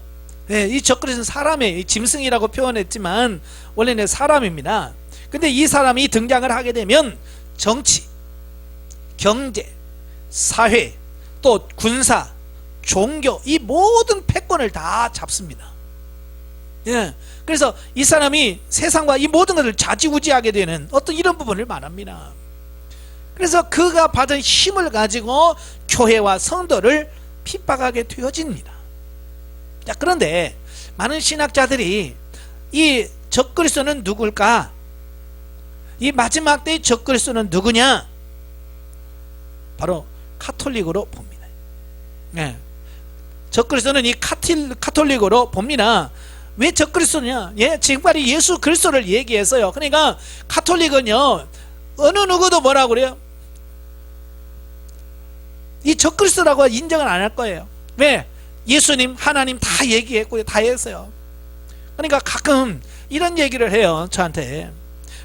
이 적그리스도는 사람의 짐승이라고 표현했지만 원래는 사람입니다. 근데 이 사람이 등장을 하게 되면 정치, 경제, 사회, 또 군사, 종교, 이 모든 패권을 다 잡습니다. 그래서 이 사람이 세상과 이 모든 것을 좌지우지하게 되는 어떤 이런 부분을 말합니다. 그래서 그가 받은 힘을 가지고 교회와 성도를 핍박하게 되어집니다. 자, 그런데 많은 신학자들이 이 적그리스도는 누굴까? 이 마지막 때의 적그리스도는 누구냐? 바로 카톨릭으로 봅니다. 적그리스도는 이 카톨릭으로 봅니다. 왜 적그리스도냐? 지금까지 예수 그리스도를 얘기해서요. 그러니까 카톨릭은요, 어느 누구도 뭐라고 그래요? 이 적그리스도라고 인정을 안 할 거예요. 왜? 예수님, 하나님 다 얘기했고 다 했어요. 그러니까 가끔 이런 얘기를 해요. 저한테,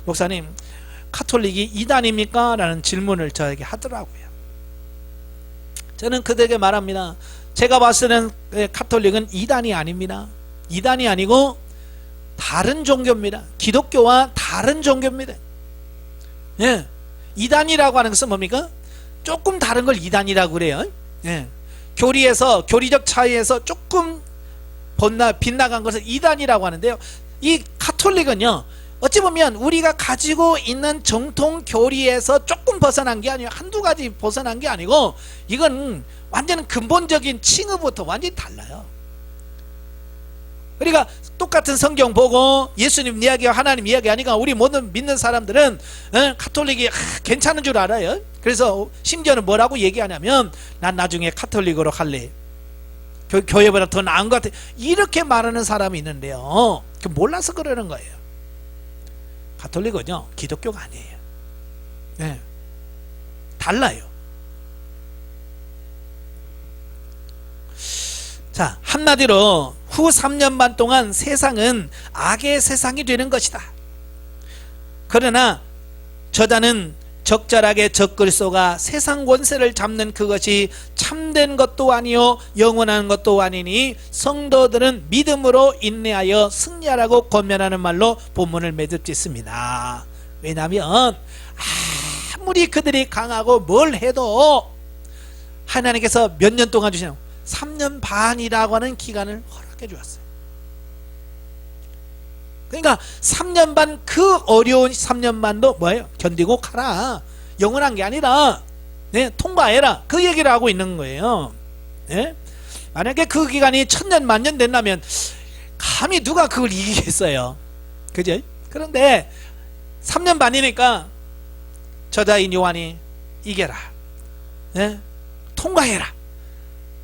목사님, 카톨릭이 이단입니까? 라는 질문을 저에게 하더라고요. 저는 그들에게 말합니다. 제가 봤을 때는 카톨릭은 이단이 아닙니다. 이단이 아니고 다른 종교입니다. 기독교와 다른 종교입니다. 이단이라고 하는 것은 뭡니까? 조금 다른 걸 이단이라고 그래요. 교리에서, 교리적 차이에서 조금 빗나간 것을 이단이라고 하는데요. 이 카톨릭은요, 어찌 보면 우리가 가지고 있는 정통 교리에서 조금 벗어난 게 아니고 한두 가지 벗어난 게 아니고 이건 완전 근본적인 칭의부터 완전히 달라요. 그러니까 똑같은 성경 보고 예수님 이야기와 하나님 이야기 하니까 우리 모든 믿는 사람들은 카톨릭이 괜찮은 줄 알아요. 그래서 심지어는 뭐라고 얘기하냐면 난 나중에 카톨릭으로 갈래. 교회보다 더 나은 것 같아. 이렇게 말하는 사람이 있는데요. 그 몰라서 그러는 거예요. 가톨릭은요, 기독교가 아니에요. 네. 달라요. 자, 한마디로 후 3년 반 동안 세상은 악의 세상이 되는 것이다. 그러나 저자는 적절하게 적그리스도가 세상 권세를 잡는 그것이 참된 것도 아니요 영원한 것도 아니니 성도들은 믿음으로 인내하여 승리하라고 권면하는 말로 본문을 매듭짓습니다. 왜냐하면 아무리 그들이 강하고 뭘 해도 하나님께서 몇 년 동안 주시는 3년 반이라고 하는 기간을 허락해 주었어요. 그러니까 3년 반, 그 어려운 3년 반도 뭐예요? 견디고 가라. 영원한 게 아니라 네, 통과해라. 그 얘기를 하고 있는 거예요. 네? 만약에 그 기간이 1000년 만년 된다면 감히 누가 그걸 이기겠어요? 그죠? 그런데 3년 반이니까 저자인 요한이 이겨라. 네? 통과해라.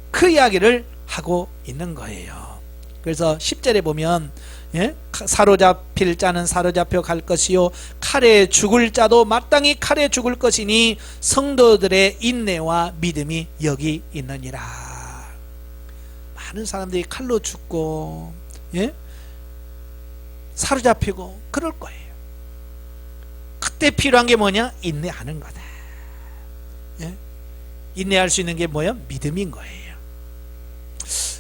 그 이야기를 하고 있는 거예요. 그래서 10절에 보면 예? 사로잡힐 자는 사로잡혀 갈 것이요 칼에 죽을 자도 마땅히 칼에 죽을 것이니 성도들의 인내와 믿음이 여기 있느니라. 많은 사람들이 칼로 죽고 예? 사로잡히고 그럴 거예요. 그때 필요한 게 뭐냐? 인내하는 거다. 예? 인내할 수 있는 게 뭐야? 믿음인 거예요.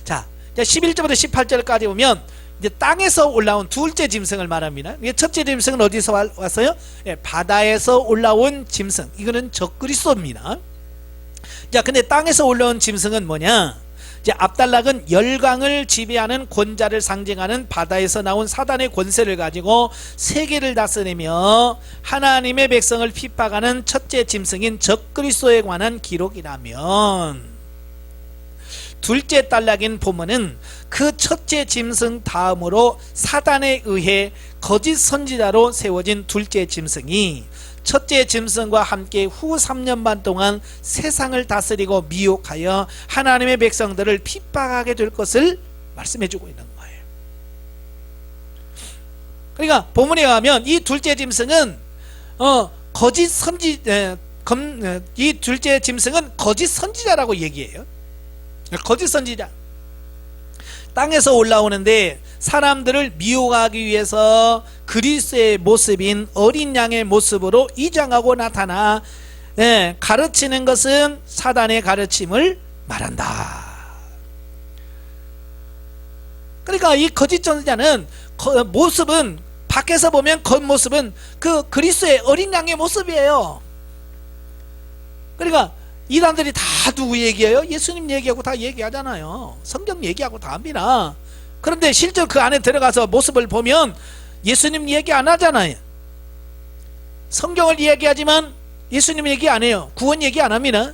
자, 11절부터 18절까지 보면 이제 땅에서 올라온 둘째 짐승을 말합니다. 첫째 짐승은 어디서 왔어요? 예, 바다에서 올라온 짐승. 이거는 적그리스도입니다. 자, 근데 땅에서 올라온 짐승은 뭐냐? 이제 압달락은 열강을 지배하는 권자를 상징하는 바다에서 나온 사단의 권세를 가지고 세계를 다스리며 하나님의 백성을 핍박하는 첫째 짐승인 적그리스도에 관한 기록이라면, 둘째 달락인 본문은 그 첫째 짐승 다음으로 사단에 의해 거짓 선지자로 세워진 둘째 짐승이 첫째 짐승과 함께 후 3년 반 동안 세상을 다스리고 미혹하여 하나님의 백성들을 핍박하게 될 것을 말씀해주고 있는 거예요. 그러니까 본문에 가면 이 둘째 짐승은 이 둘째 짐승은 거짓 선지자라고 얘기해요. 거짓 선지자. 땅에서 올라오는데 사람들을 미혹하기 위해서 그리스도의 모습인 어린 양의 모습으로 이장하고 나타나 가르치는 것은 사단의 가르침을 말한다. 그러니까 이 거짓 선지자는 모습은, 밖에서 보면 겉모습은 그 그리스도의 어린 양의 모습이에요. 그러니까 이단들이 다 누구 얘기해요? 예수님 얘기하고 다 얘기하잖아요. 성경 얘기하고 다 합니다. 그런데 실제 그 안에 들어가서 모습을 보면 예수님 얘기 안 하잖아요. 성경을 얘기하지만 예수님 얘기 안 해요. 구원 얘기 안 합니다.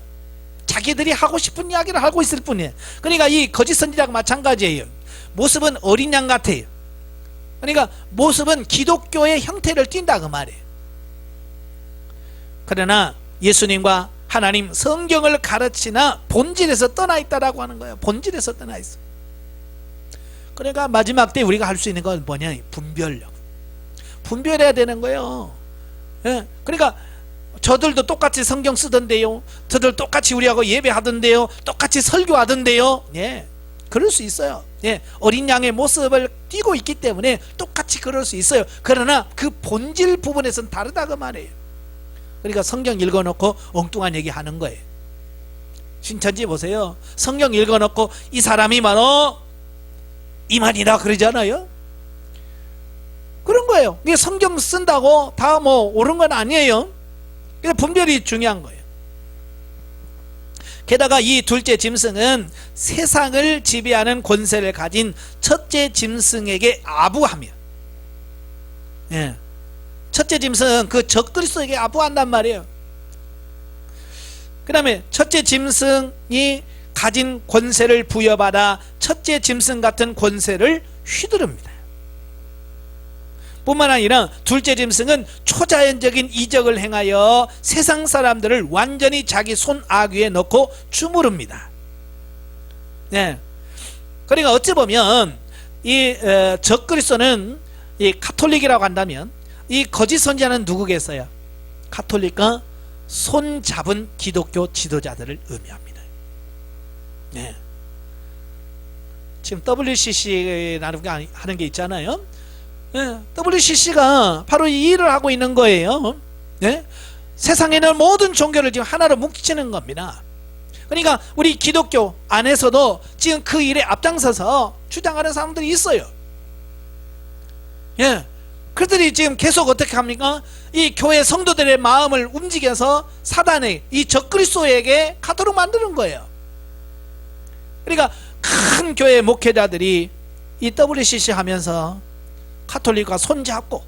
자기들이 하고 싶은 이야기를 하고 있을 뿐이에요. 그러니까 이 거짓 선지자가 마찬가지예요. 모습은 어린 양 같아요. 그러니까 모습은 기독교의 형태를 띈다 그 말이에요. 그러나 예수님과 하나님 성경을 가르치나 본질에서 떠나 있다라고 하는 거예요. 본질에서 떠나 있어. 그러니까 마지막 때 우리가 할 수 있는 건 뭐냐? 분별해야 되는 거예요. 예. 그러니까 저들도 똑같이 성경 쓰던데요, 저들 똑같이 우리하고 예배하던데요, 똑같이 설교하던데요. 예, 그럴 수 있어요. 예, 어린 양의 모습을 띠고 있기 때문에 똑같이 그럴 수 있어요. 그러나 그 본질 부분에서는 다르다 그 말이에요. 그러니까 성경 읽어놓고 엉뚱한 얘기 하는 거예요. 신천지 보세요. 성경 읽어놓고 이 사람이 바로 이만이라 그러잖아요. 그런 거예요. 이게 성경 쓴다고 다 뭐 옳은 건 아니에요. 그래서 분별이 중요한 거예요. 게다가 이 둘째 짐승은 세상을 지배하는 권세를 가진 첫째 짐승에게 아부하며, 예, 첫째 짐승은 그 적그리스도에게 아부한단 말이에요. 그 다음에 첫째 짐승이 가진 권세를 부여받아 첫째 짐승 같은 권세를 휘두릅니다. 뿐만 아니라 둘째 짐승은 초자연적인 이적을 행하여 세상 사람들을 완전히 자기 손 아귀에 넣고 주무릅니다. 네. 그러니까 어찌 보면 이 적그리스도는 이 가톨릭이라고 한다면 이 거짓 선지자는 누구겠어요? 가톨릭과 손잡은 기독교 지도자들을 의미합니다. 네. 지금 WCC 하는 게 있잖아요. 네. WCC가 바로 이 일을 하고 있는 거예요. 네. 세상에 있는 모든 종교를 지금 하나로 뭉치는 겁니다. 그러니까 우리 기독교 안에서도 지금 그 일에 앞장서서 주장하는 사람들이 있어요. 예. 그들이 지금 계속 어떻게 합니까? 이 교회 성도들의 마음을 움직여서 사단의 이 적그리스도에게 가도록 만드는 거예요. 그러니까 큰 교회 목회자들이 이 WCC 하면서 가톨릭과 손잡고,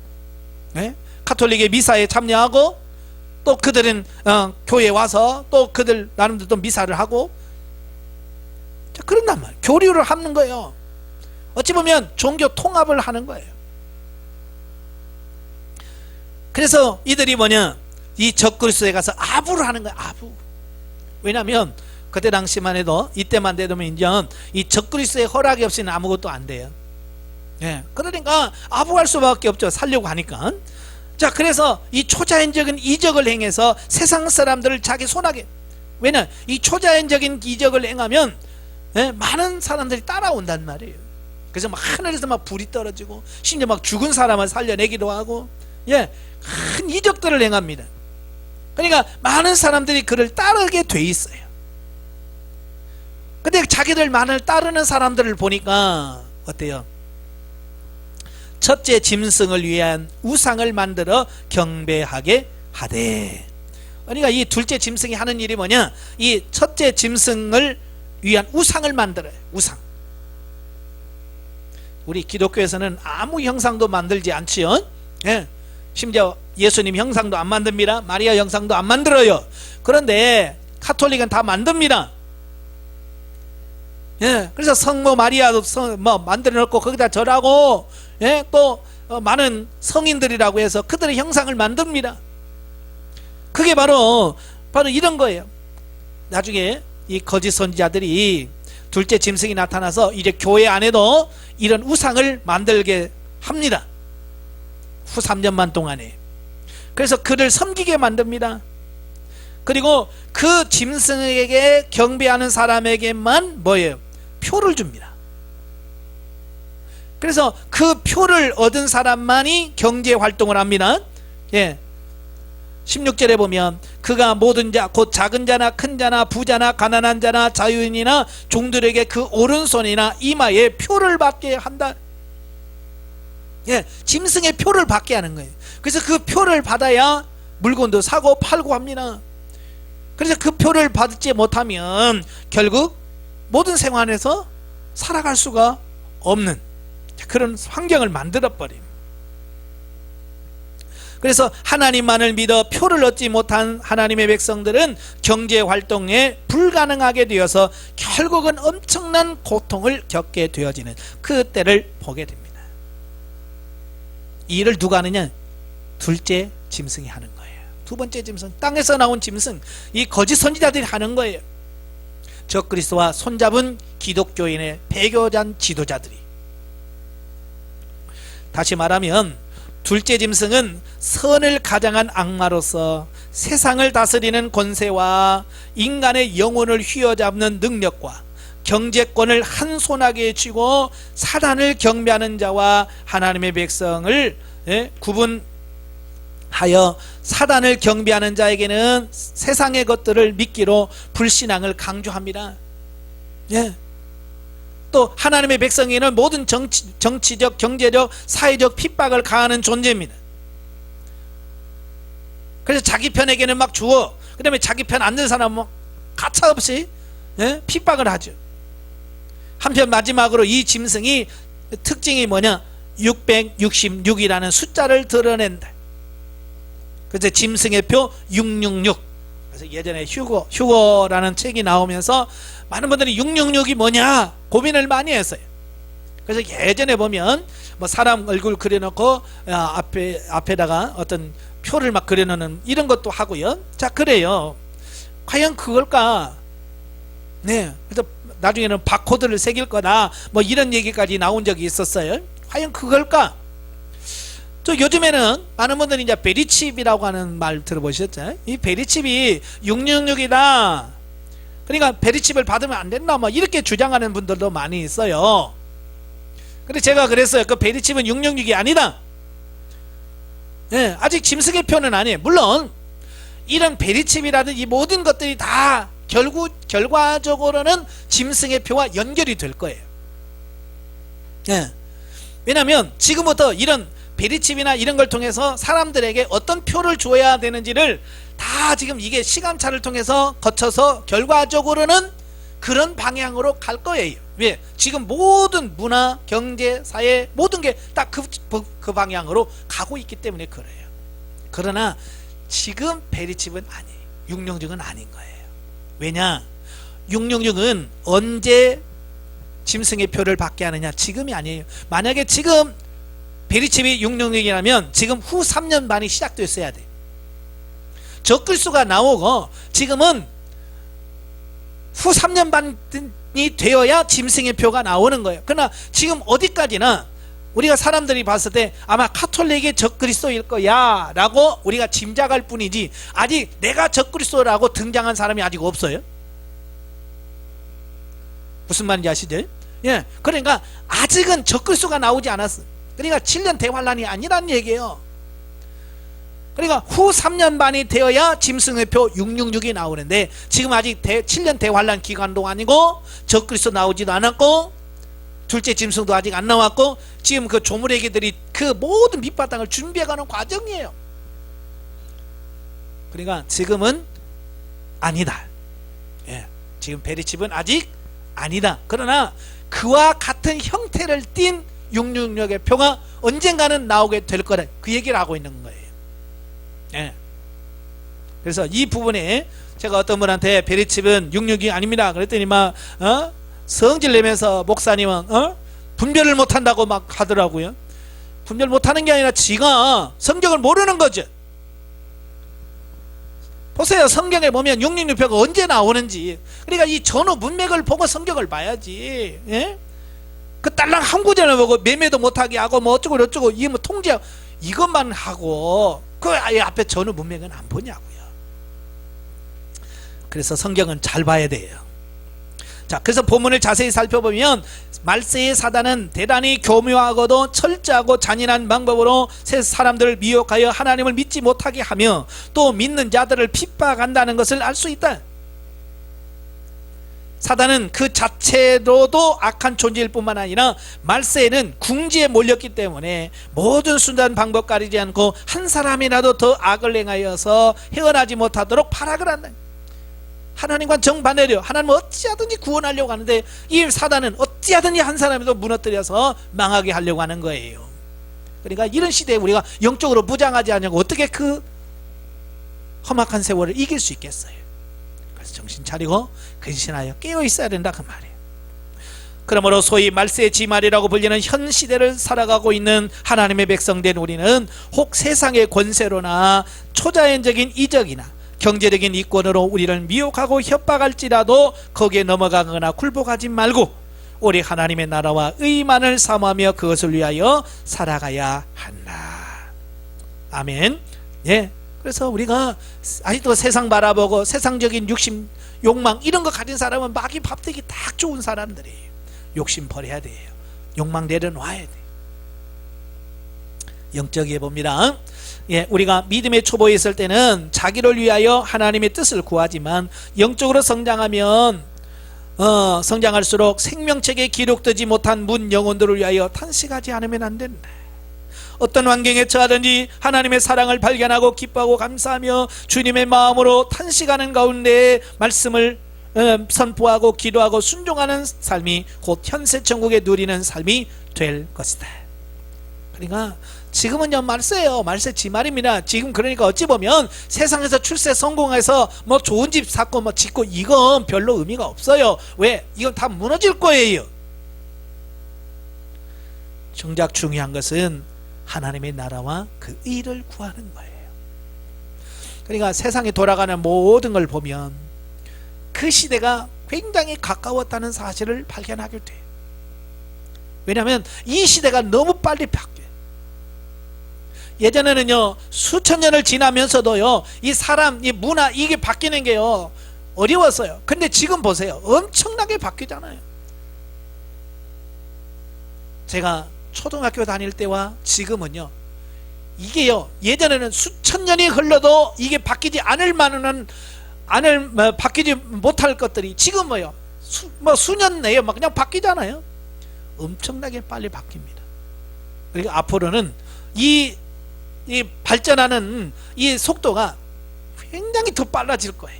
예? 가톨릭의 미사에 참여하고, 또 그들은 교회에 와서 또 그들 나름대로 또 미사를 하고, 자, 그런단 말이에요. 교류를 하는 거예요. 어찌 보면 종교 통합을 하는 거예요. 그래서 이들이 뭐냐, 이 적그리스도에 가서 아부를 하는 거예요. 아부. 왜냐하면 그때 당시만 해도, 이때만 되면 이제 이 적그리스도의 허락이 없이는 아무것도 안 돼요. 예. 그러니까 아부할 수밖에 없죠. 살려고 하니까. 자, 그래서 이 초자연적인 이적을 행해서 세상 사람들을 자기 손아귀, 왜냐, 이 초자연적인 이적을 행하면, 예, 많은 사람들이 따라온단 말이에요. 그래서 막 하늘에서 막 불이 떨어지고, 심지어 막 죽은 사람을 살려내기도 하고, 예, 큰 이적들을 행합니다. 그러니까 많은 사람들이 그를 따르게 돼 있어요. 근데 자기들 만을 따르는 사람들을 보니까 어때요? 첫째 짐승을 위한 우상을 만들어 경배하게 하되. 그러니까 이 둘째 짐승이 하는 일이 뭐냐, 이 첫째 짐승을 위한 우상을 만들어요. 우상. 우리 기독교에서는 아무 형상도 만들지 않지요. 예. 심지어 예수님 형상도 안 만듭니다. 마리아 형상도 안 만들어요. 그런데 가톨릭은 다 만듭니다. 예. 그래서 성모 마리아도 만들어 놓고 거기다 절하고, 예, 또 많은 성인들이라고 해서 그들의 형상을 만듭니다. 그게 바로 이런 거예요. 나중에 이 거짓 선지자들이 둘째 짐승이 나타나서 이제 교회 안에도 이런 우상을 만들게 합니다. 후 3년만 동안에. 그래서 그를 섬기게 만듭니다. 그리고 그 짐승에게 경배하는 사람에게만 뭐예요? 표를 줍니다. 그래서 그 표를 얻은 사람만이 경제 활동을 합니다. 예. 16절에 보면 그가 모든 자 곧 작은 자나 큰 자나 부자나 가난한 자나 자유인이나 종들에게 그 오른손이나 이마에 표를 받게 한다. 예, 짐승의 표를 받게 하는 거예요. 그래서 그 표를 받아야 물건도 사고 팔고 합니다. 그래서 그 표를 받지 못하면 결국 모든 생활에서 살아갈 수가 없는 그런 환경을 만들어 버림. 그래서 하나님만을 믿어 표를 얻지 못한 하나님의 백성들은 경제 활동에 불가능하게 되어서 결국은 엄청난 고통을 겪게 되어지는 그 때를 보게 됩니다. 이 일을 누가 하느냐? 둘째 짐승이 하는 거예요. 두 번째 짐승, 땅에서 나온 짐승, 이 거짓 선지자들이 하는 거예요. 적그리스도와 손잡은 기독교인의 배교자 지도자들이. 다시 말하면 둘째 짐승은 선을 가장한 악마로서 세상을 다스리는 권세와 인간의 영혼을 휘어잡는 능력과 경제권을 한 손아귀에 쥐고 사단을 경배하는 자와 하나님의 백성을 구분하여 사단을 경배하는 자에게는 세상의 것들을 믿기로 불신앙을 강조합니다. 예. 또 하나님의 백성에게는 모든 정치적, 경제적, 사회적 핍박을 가하는 존재입니다. 그래서 자기 편에게는 막 주어, 그 다음에 자기 편 안 든 사람은 가차없이 핍박을 하죠. 한편 마지막으로 이 짐승이 특징이 뭐냐? 666이라는 숫자를 드러낸다. 그래서 짐승의 표 666. 그래서 예전에 휴거라는 책이 나오면서 많은 분들이 666이 뭐냐 고민을 많이 했어요. 그래서 예전에 보면 뭐 사람 얼굴 그려놓고 앞에다가 어떤 표를 막 그려놓는 이런 것도 하고요. 자, 그래요. 과연 그걸까? 네. 그래서 나중에는 바코드를 새길 거다 뭐 이런 얘기까지 나온 적이 있었어요. 과연 그걸까? 또 요즘에는 많은 분들이 이제 베리칩이라고 하는 말 들어보셨죠? 이 베리칩이 666이다. 그러니까 베리칩을 받으면 안 된다 뭐 이렇게 주장하는 분들도 많이 있어요. 근데 제가 그랬어요. 그 베리칩은 666이 아니다. 예, 아직 짐승의 표는 아니에요. 물론 이런 베리칩이라든지 모든 것들이 다 결과적으로는 짐승의 표와 연결이 될 거예요. 예. 왜냐하면 지금부터 이런 베리칩이나 이런 걸 통해서 사람들에게 어떤 표를 줘야 되는지를 다 지금 이게 시간차를 통해서 거쳐서 결과적으로는 그런 방향으로 갈 거예요. 왜? 지금 모든 문화, 경제, 사회 모든 게 딱 그 방향으로 가고 있기 때문에 그래요. 그러나 지금 베리칩은 아니에요. 666은 아닌 거예요. 왜냐? 666은 언제 짐승의 표를 받게 하느냐? 지금이 아니에요. 만약에 지금 베리칩이 666이라면 지금 후 3년 반이 시작됐어야 돼. 적글수가 나오고 지금은 후 3년 반이 되어야 짐승의 표가 나오는 거예요. 그러나 지금 어디까지나 우리가 사람들이 봤을 때 아마 카톨릭의 적그리스도일 거야 라고 우리가 짐작할 뿐이지 아직 내가 적그리스도라고 등장한 사람이 아직 없어요. 무슨 말인지 아시죠? 예, 그러니까 아직은 적그리스도가 나오지 않았어. 그러니까 7년 대환란이 아니란 얘기예요. 그러니까 후 3년 반이 되어야 짐승의 표 666이 나오는데 지금 아직 7년 대환란 기간도 아니고 적그리스도 나오지도 않았고 둘째 짐승도 아직 안 나왔고 지금 그 조물애기들이 그 모든 밑바탕을 준비해가는 과정이에요. 그러니까 지금은 아니다. 예, 지금 베리칩은 아직 아니다. 그러나 그와 같은 형태를 띤 666의 표가 언젠가는 나오게 될 거다. 그 얘기를 하고 있는 거예요. 예. 그래서 이 부분에 제가 어떤 분한테 베리칩은 666이 아닙니다. 그랬더니 막 성질 내면서 목사님은 분별을 못한다고 막 하더라고요. 분별 못하는 게 아니라 지가 성경을 모르는 거죠. 보세요. 성경에 보면 666표가 언제 나오는지. 그러니까 이 전후 문맥을 보고 성경을 봐야지. 예? 그 딸랑 한 구절을 보고 매매도 못하게 하고 뭐 어쩌고 저쩌고 이게 뭐 통제 이것만 하고 그 아예 앞에 전후 문맥은 안 보냐고요. 그래서 성경은 잘 봐야 돼요. 자, 그래서 본문을 자세히 살펴보면 말세의 사단은 대단히 교묘하고도 철저하고 잔인한 방법으로 새 사람들을 미혹하여 하나님을 믿지 못하게 하며 또 믿는 자들을 핍박한다는 것을 알 수 있다. 사단은 그 자체로도 악한 존재일 뿐만 아니라 말세에는 궁지에 몰렸기 때문에 모든 수단 방법 가리지 않고 한 사람이라도 더 악을 행하여서 헤어나지 못하도록 발악을 한다. 하나님과 정반대로 하나님은 어찌하든지 구원하려고 하는데 이 사단은 어찌하든지 한 사람이라도 무너뜨려서 망하게 하려고 하는 거예요. 그러니까 이런 시대에 우리가 영적으로 무장하지 않냐고 어떻게 그 험악한 세월을 이길 수 있겠어요. 그래서 정신 차리고 근신하여 깨어 있어야 된다 그 말이에요. 그러므로 소위 말세의 지말이라고 불리는 현 시대를 살아가고 있는 하나님의 백성된 우리는 혹 세상의 권세로나 초자연적인 이적이나 경제적인 이권으로 우리를 미혹하고 협박할지라도 거기에 넘어가거나 굴복하지 말고 우리 하나님의 나라와 의만을 사모하며 그것을 위하여 살아가야 한다. 아멘. 예. 그래서 우리가 아직도 세상 바라보고 세상적인 욕심, 욕망 이런 거 가진 사람은 마귀 밥되기 딱 좋은 사람들이에요. 욕심 버려야 돼요. 욕망 내려놔야 돼요. 영적이해 봅니다. 예, 우리가 믿음의 초보에 있을 때는 자기를 위하여 하나님의 뜻을 구하지만 영적으로 성장하면 성장할수록 생명책에 기록되지 못한 문 영혼들을 위하여 탄식하지 않으면 안 된다. 어떤 환경에 처하든지 하나님의 사랑을 발견하고 기뻐하고 감사하며 주님의 마음으로 탄식하는 가운데 말씀을 선포하고 기도하고 순종하는 삶이 곧 현세 천국에 누리는 삶이 될 것이다. 그러니까 지금은요 말세예요. 말세 지말입니다. 지금 그러니까 어찌 보면 세상에서 출세 성공해서 뭐 좋은 집 샀고 뭐 짓고 이건 별로 의미가 없어요. 왜? 이건 다 무너질 거예요. 정작 중요한 것은 하나님의 나라와 그 의를 구하는 거예요. 그러니까 세상에 돌아가는 모든 걸 보면 그 시대가 굉장히 가까웠다는 사실을 발견하게 돼요. 왜냐하면 이 시대가 너무 빨리 바뀌어요. 예전에는요, 수천 년을 지나면서도요, 이 사람, 이 문화, 이게 바뀌는 게요, 어려웠어요. 근데 지금 보세요. 엄청나게 바뀌잖아요. 제가 초등학교 다닐 때와 지금은요, 이게요, 예전에는 수천 년이 흘러도 이게 바뀌지 바뀌지 못할 것들이 지금 뭐요? 수년 내에 막 그냥 바뀌잖아요. 엄청나게 빨리 바뀝니다. 그러니까 앞으로는 이 발전하는 이 속도가 굉장히 더 빨라질 거예요.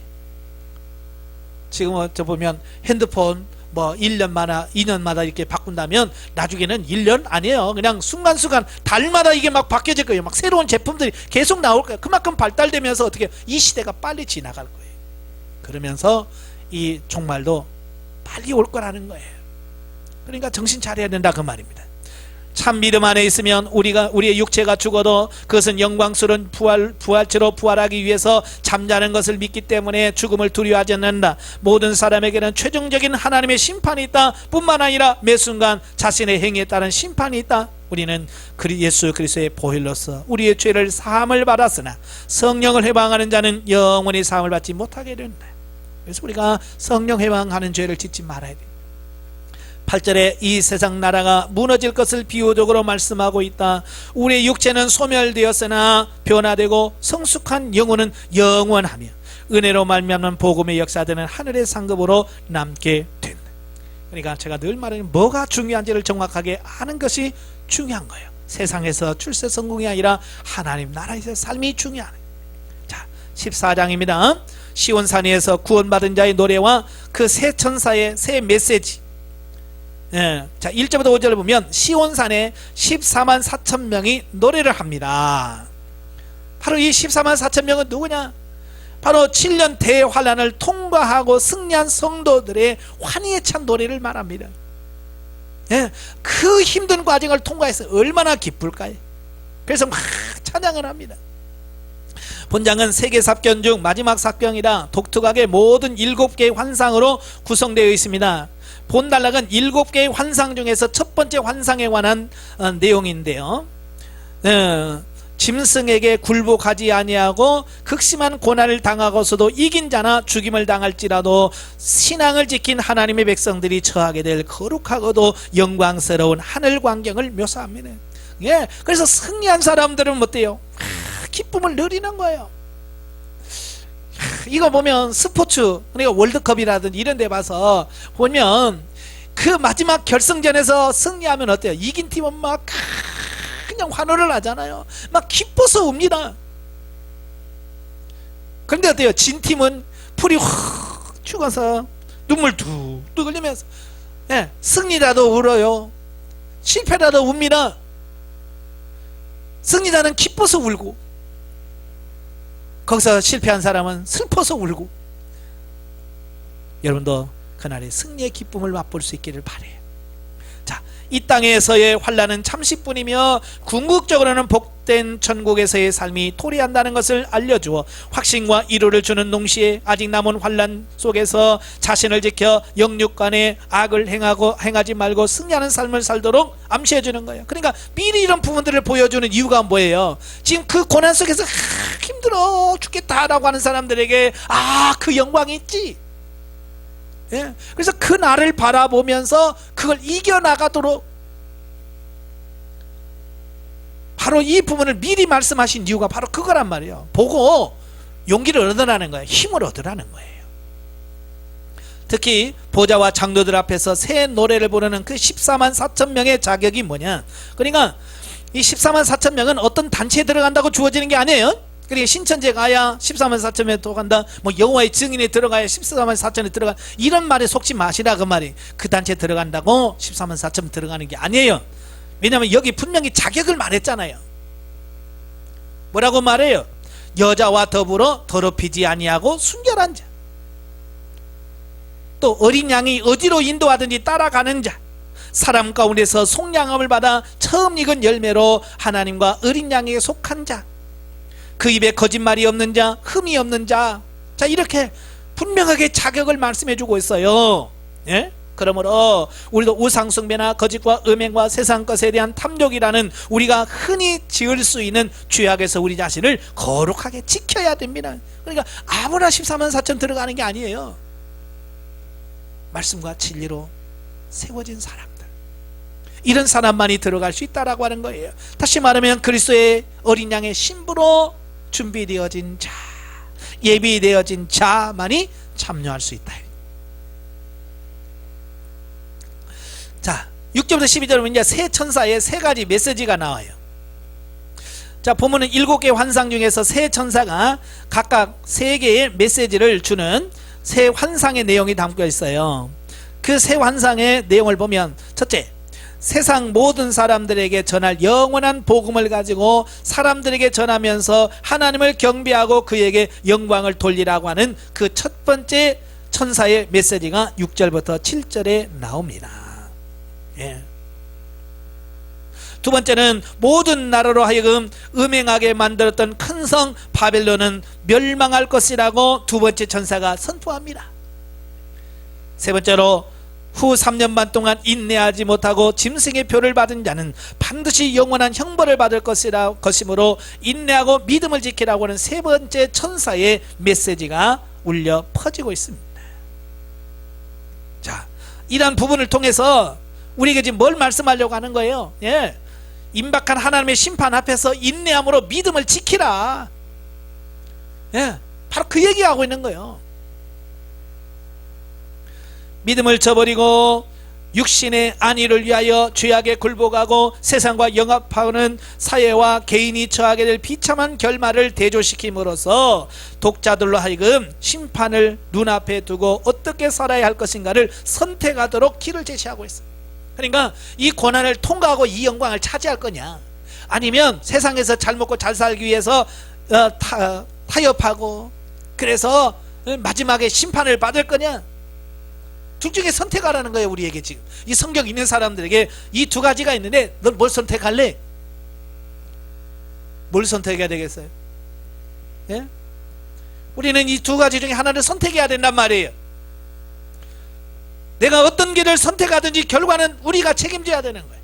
지금 저 보면 핸드폰 1년마다 2년마다 이렇게 바꾼다면 나중에는 1년 아니에요. 그냥 순간순간 달마다 이게 막 바뀌어질 거예요. 막 새로운 제품들이 계속 나올 거예요. 그만큼 발달되면서 어떻게 이 시대가 빨리 지나갈 거예요. 그러면서 이 종말도 빨리 올 거라는 거예요. 그러니까 정신 차려야 된다 그 말입니다. 참 믿음 안에 있으면 우리의 육체가 죽어도 그것은 영광스러운 부활체로 부활하기 위해서 잠자는 것을 믿기 때문에 죽음을 두려워하지 않는다. 모든 사람에게는 최종적인 하나님의 심판이 있다 뿐만 아니라 매 순간 자신의 행위에 따른 심판이 있다. 우리는 예수 그리스도의 보혈로서 우리의 죄를 사함을 받았으나 성령을 회방하는 자는 영원히 사함을 받지 못하게 된다. 그래서 우리가 성령 회방하는 죄를 짓지 말아야 됩니다. 8절에 이 세상 나라가 무너질 것을 비유적으로 말씀하고 있다. 우리의 육체는 소멸되었으나 변화되고 성숙한 영혼은 영원하며 은혜로 말미암는 복음의 역사되는 하늘의 상급으로 남게 된다. 그러니까 제가 늘 말하는 뭐가 중요한지를 정확하게 아는 것이 중요한 거예요. 세상에서 출세 성공이 아니라 하나님 나라에서 삶이 중요한 거예요. 자, 14장입니다. 시온산에서 구원받은 자의 노래와 그 새 천사의 새 메시지. 자, 1절부터 5절을 보면 시온산에 14만 4천 명이 노래를 합니다. 바로 이 14만 4천 명은 누구냐? 바로 7년 대환란을 통과하고 승리한 성도들의 환희에 찬 노래를 말합니다. 그 힘든 과정을 통과해서 얼마나 기쁠까요? 그래서 막 찬양을 합니다. 본장은 세계 사건 중 마지막 사건이라 독특하게 모든 7개의 환상으로 구성되어 있습니다. 본단락은 7개의 환상 중에서 첫 번째 환상에 관한 내용인데요. 짐승에게 굴복하지 아니하고 극심한 고난을 당하고서도 이긴 자나 죽임을 당할지라도 신앙을 지킨 하나님의 백성들이 처하게 될 거룩하고도 영광스러운 하늘 광경을 묘사합니다. 그래서 승리한 사람들은 어때요? 기쁨을 누리는 거예요. 이거 보면 스포츠, 그러니까 월드컵이라든지 이런 데 봐서 보면 그 마지막 결승전에서 승리하면 어때요? 이긴 팀은 막 그냥 환호를 하잖아요. 막 기뻐서 웁니다. 그런데 어때요? 진 팀은 풀이 확 죽어서 눈물 뚝뚝 흘리면서 승리라도 울어요. 실패라도 웁니다. 승리자는 기뻐서 울고 거기서 실패한 사람은 슬퍼서 울고. 여러분도 그날의 승리의 기쁨을 맛볼 수 있기를 바래요. 자, 이 땅에서의 환난은 잠시뿐이며 궁극적으로는 복된 천국에서의 삶이 도래한다는 것을 알려주어 확신과 위로를 주는 동시에 아직 남은 환난 속에서 자신을 지켜 영육간에 악을 행하지 말고 승리하는 삶을 살도록 암시해 주는 거예요. 그러니까 미리 이런 부분들을 보여주는 이유가 뭐예요? 지금 그 고난 속에서 힘들어 죽겠다라고 하는 사람들에게 그 영광이 있지. 그래서 그 날을 바라보면서 그걸 이겨나가도록 바로 이 부분을 미리 말씀하신 이유가 바로 그거란 말이에요. 보고 용기를 얻으라는 거예요. 힘을 얻으라는 거예요. 특히 보좌와 장로들 앞에서 새 노래를 부르는 그 14만 4천 명의 자격이 뭐냐? 그러니까 이 14만 4천 명은 어떤 단체에 들어간다고 주어지는 게 아니에요. 그러니까 신천지에 가야 14만 4천에 들어간다, 여호와의 증인에 들어가야 14만 4천에 들어가, 이런 말에 속지 마시라 그 말이. 그 단체에 들어간다고 14만 4천 들어가는 게 아니에요. 왜냐하면 여기 분명히 자격을 말했잖아요. 뭐라고 말해요? 여자와 더불어 더럽히지 아니하고 순결한 자, 또 어린 양이 어디로 인도하든지 따라가는 자, 사람 가운데서 속량함을 받아 처음 익은 열매로 하나님과 어린 양에게 속한 자, 그 입에 거짓말이 없는 자, 흠이 없는 자. 자, 이렇게 분명하게 자격을 말씀해주고 있어요. 예? 그러므로 우리도 우상숭배나 거짓과 음행과 세상 것에 대한 탐욕이라는 우리가 흔히 지을 수 있는 죄악에서 우리 자신을 거룩하게 지켜야 됩니다. 그러니까 아무나 14만 4천 들어가는 게 아니에요. 말씀과 진리로 세워진 사람들, 이런 사람만이 들어갈 수 있다라고 하는 거예요. 다시 말하면 그리스도의 어린 양의 신부로 준비되어진 자, 예비되어진 자만이 참여할 수 있다. 자, 6절부터 12절은 이제 세 천사의 세 가지 메시지가 나와요. 자, 보면은 7개의 환상 중에서 세 천사가 각각 3개의 메시지를 주는 세 환상의 내용이 담겨 있어요. 그 세 환상의 내용을 보면, 첫째, 세상 모든 사람들에게 전할 영원한 복음을 가지고 사람들에게 전하면서 하나님을 경배하고 그에게 영광을 돌리라고 하는 그 첫 번째 천사의 메시지가 6절부터 7절에 나옵니다. 예. 두 번째는 모든 나라로 하여금 음행하게 만들었던 큰 성 바벨론은 멸망할 것이라고 두 번째 천사가 선포합니다. 세 번째로 후 3년 반 동안 인내하지 못하고 짐승의 표를 받은 자는 반드시 영원한 형벌을 받을 것이므로 인내하고 믿음을 지키라고 하는 세 번째 천사의 메시지가 울려 퍼지고 있습니다. 자, 이러한 부분을 통해서 우리에게 지금 뭘 말씀하려고 하는 거예요? 예, 임박한 하나님의 심판 앞에서 인내함으로 믿음을 지키라. 예, 바로 그 얘기하고 있는 거예요. 믿음을 저버리고 육신의 안위를 위하여 죄악에 굴복하고 세상과 영합하는 사회와 개인이 처하게 될 비참한 결말을 대조시킴으로써 독자들로 하여금 심판을 눈앞에 두고 어떻게 살아야 할 것인가를 선택하도록 길을 제시하고 있어요. 그러니까 이 고난을 통과하고 이 영광을 차지할 거냐, 아니면 세상에서 잘 먹고 잘 살기 위해서 타협하고 그래서 마지막에 심판을 받을 거냐, 둘 중에 선택하라는 거예요. 우리에게 지금 이 성경 있는 사람들에게 이 두 가지가 있는데 넌 뭘 선택할래? 뭘 선택해야 되겠어요? 예? 우리는 이 두 가지 중에 하나를 선택해야 된단 말이에요. 내가 어떤 길을 선택하든지 결과는 우리가 책임져야 되는 거예요.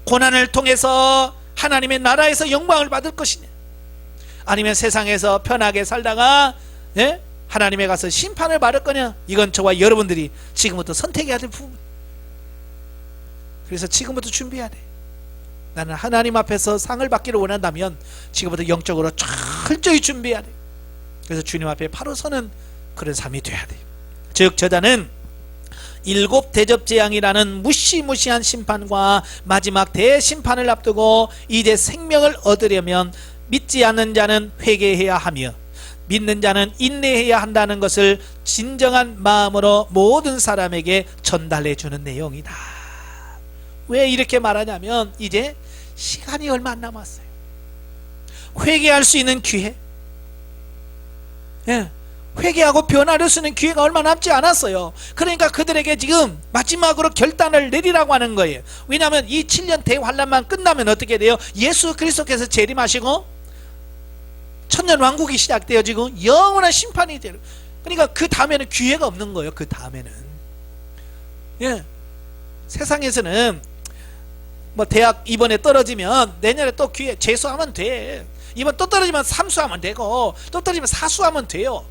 고난을 통해서 하나님의 나라에서 영광을 받을 것이냐, 아니면 세상에서 편하게 살다가 예? 하나님에 가서 심판을 받을 거냐, 이건 저와 여러분들이 지금부터 선택해야 될 부분. 그래서 지금부터 준비해야 돼. 나는 하나님 앞에서 상을 받기를 원한다면 지금부터 영적으로 철저히 준비해야 돼. 그래서 주님 앞에 바로 서는 그런 삶이 돼야 돼. 즉 저자는 7 대접재앙이라는 무시무시한 심판과 마지막 대심판을 앞두고 이제 생명을 얻으려면 믿지 않는 자는 회개해야 하며 믿는 자는 인내해야 한다는 것을 진정한 마음으로 모든 사람에게 전달해 주는 내용이다. 왜 이렇게 말하냐면 이제 시간이 얼마 안 남았어요. 회개할 수 있는 기회, 예, 회개하고 변화를 쓰는 기회가 얼마 남지 않았어요. 그러니까 그들에게 지금 마지막으로 결단을 내리라고 하는 거예요. 왜냐하면 이 7년 대환란만 끝나면 어떻게 돼요? 예수 그리스도께서 재림하시고 천년 왕국이 시작되어지고 영원한 심판이 되는. 그러니까 그 다음에는 기회가 없는 거예요. 그 다음에는, 예, 세상에서는 뭐 대학 이번에 떨어지면 내년에 또 기회 재수하면 돼. 이번 또 떨어지면 삼수하면 되고 또 떨어지면 사수하면 돼요.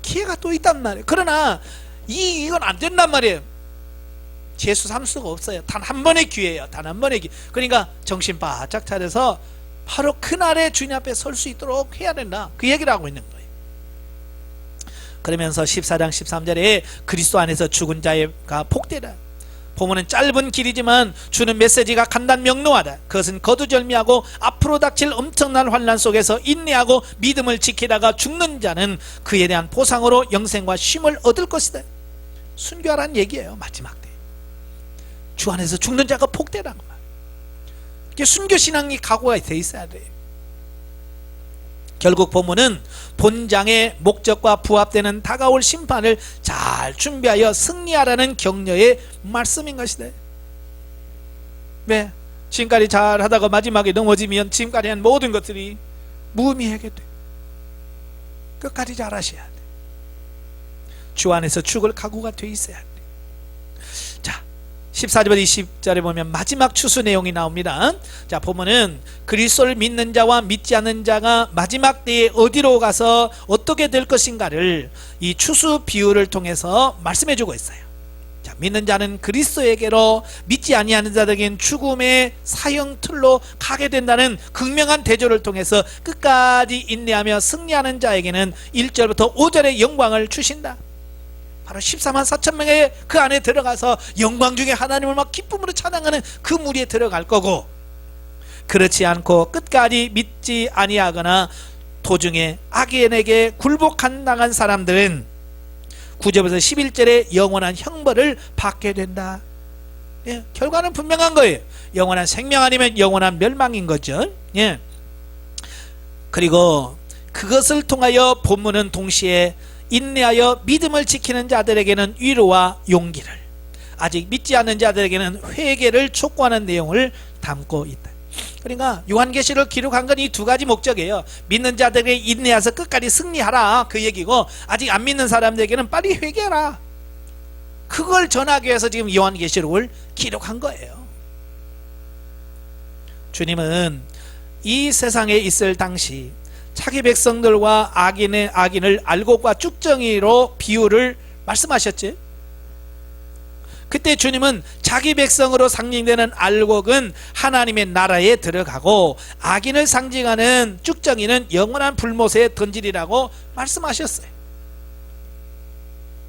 기회가 또 있단 말이에요. 그러나 이건 안 된단 말이에요. 재수 삼수가 없어요. 단 한 번의 기회예요. 단 한 번의 기회. 그러니까 정신 바짝 차려서 바로 그날에 주님 앞에 설 수 있도록 해야 된다, 그 얘기를 하고 있는 거예요. 그러면서 14장 13절에 그리스도 안에서 죽은 자가 복되다. 보면은 짧은 길이지만 주는 메시지가 간단 명료하다. 그것은 거두절미하고 앞으로 닥칠 엄청난 환난 속에서 인내하고 믿음을 지키다가 죽는 자는 그에 대한 보상으로 영생과 쉼을 얻을 것이다. 순교하라는 얘기예요. 마지막 때 주 안에서 죽는 자가 복되라는 말. 이게 순교신앙이 각오가 돼 있어야 돼요. 결국 본문은 본장의 목적과 부합되는 다가올 심판을 잘 준비하여 승리하라는 격려의 말씀인 것이다. 왜? 지금까지 잘 하다가 마지막에 넘어지면 지금까지 한 모든 것들이 무의미하게 돼. 끝까지 잘 하셔야 돼. 주 안에서 죽을 각오가 돼 있어야 돼. 자, 14절부터 20절에 보면 마지막 추수 내용이 나옵니다. 자, 보면은 그리스도를 믿는 자와 믿지 않는 자가 마지막 때에 어디로 가서 어떻게 될 것인가를 이 추수 비유를 통해서 말씀해 주고 있어요. 자, 믿는 자는 그리스도에게로, 믿지 아니하는 자들에게는 죽음의 사형틀로 가게 된다는 극명한 대조를 통해서 끝까지 인내하며 승리하는 자에게는 1절부터 5절의 영광을 주신다. 바로 14만 4천 명의 그 안에 들어가서 영광 중에 하나님을 막 기쁨으로 찬양하는 그 무리에 들어갈 거고, 그렇지 않고 끝까지 믿지 아니하거나 도중에 악인에게 굴복한 당한 사람들은 9절에서 11절에 영원한 형벌을 받게 된다. 예, 결과는 분명한 거예요. 영원한 생명 아니면 영원한 멸망인 거죠. 예. 그리고 그것을 통하여 본문은 동시에 인내하여 믿음을 지키는 자들에게는 위로와 용기를, 아직 믿지 않는 자들에게는 회개를 촉구하는 내용을 담고 있다. 그러니까 요한계시를 기록한 건 이 두 가지 목적이에요. 믿는 자들에게 인내해서 끝까지 승리하라, 그 얘기고, 아직 안 믿는 사람들에게는 빨리 회개하라, 그걸 전하기 위해서 지금 요한계시록을 기록한 거예요. 주님은 이 세상에 있을 당시 자기 백성들과 악인을 알곡과 쭉정이로 비유를 말씀하셨지. 그때 주님은 자기 백성으로 상징되는 알곡은 하나님의 나라에 들어가고, 악인을 상징하는 쭉정이는 영원한 불못에 던지리라고 말씀하셨어요.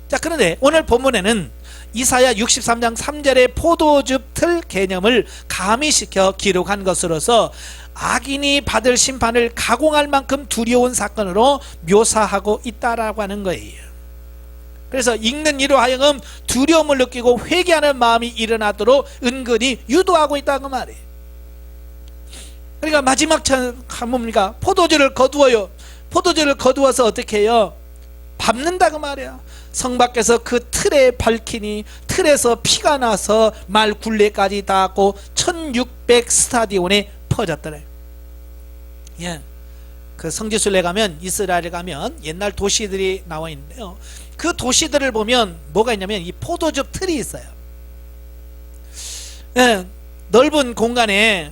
자, 그런데 오늘 본문에는 이사야 63장 3절의 포도즙 틀 개념을 가미시켜 기록한 것으로서 악인이 받을 심판을 가공할 만큼 두려운 사건으로 묘사하고 있다라고 하는 거예요. 그래서 읽는 이로 하여금 두려움을 느끼고 회개하는 마음이 일어나도록 은근히 유도하고 있다고 말이에요. 그러니까 마지막 참 뭡니까? 포도주를 거두어요. 포도주를 거두어서 어떻게 해요? 밟는다고 말이야. 성 밖에서 그 틀에 밝히니 틀에서 피가 나서 말 굴레까지 닿았고 1600 스타디온에 퍼졌더래. 예. 그 성지순례 가면, 이스라엘에 가면 옛날 도시들이 나와 있는데요, 그 도시들을 보면 뭐가 있냐면 이 포도즙 틀이 있어요. 예, 넓은 공간에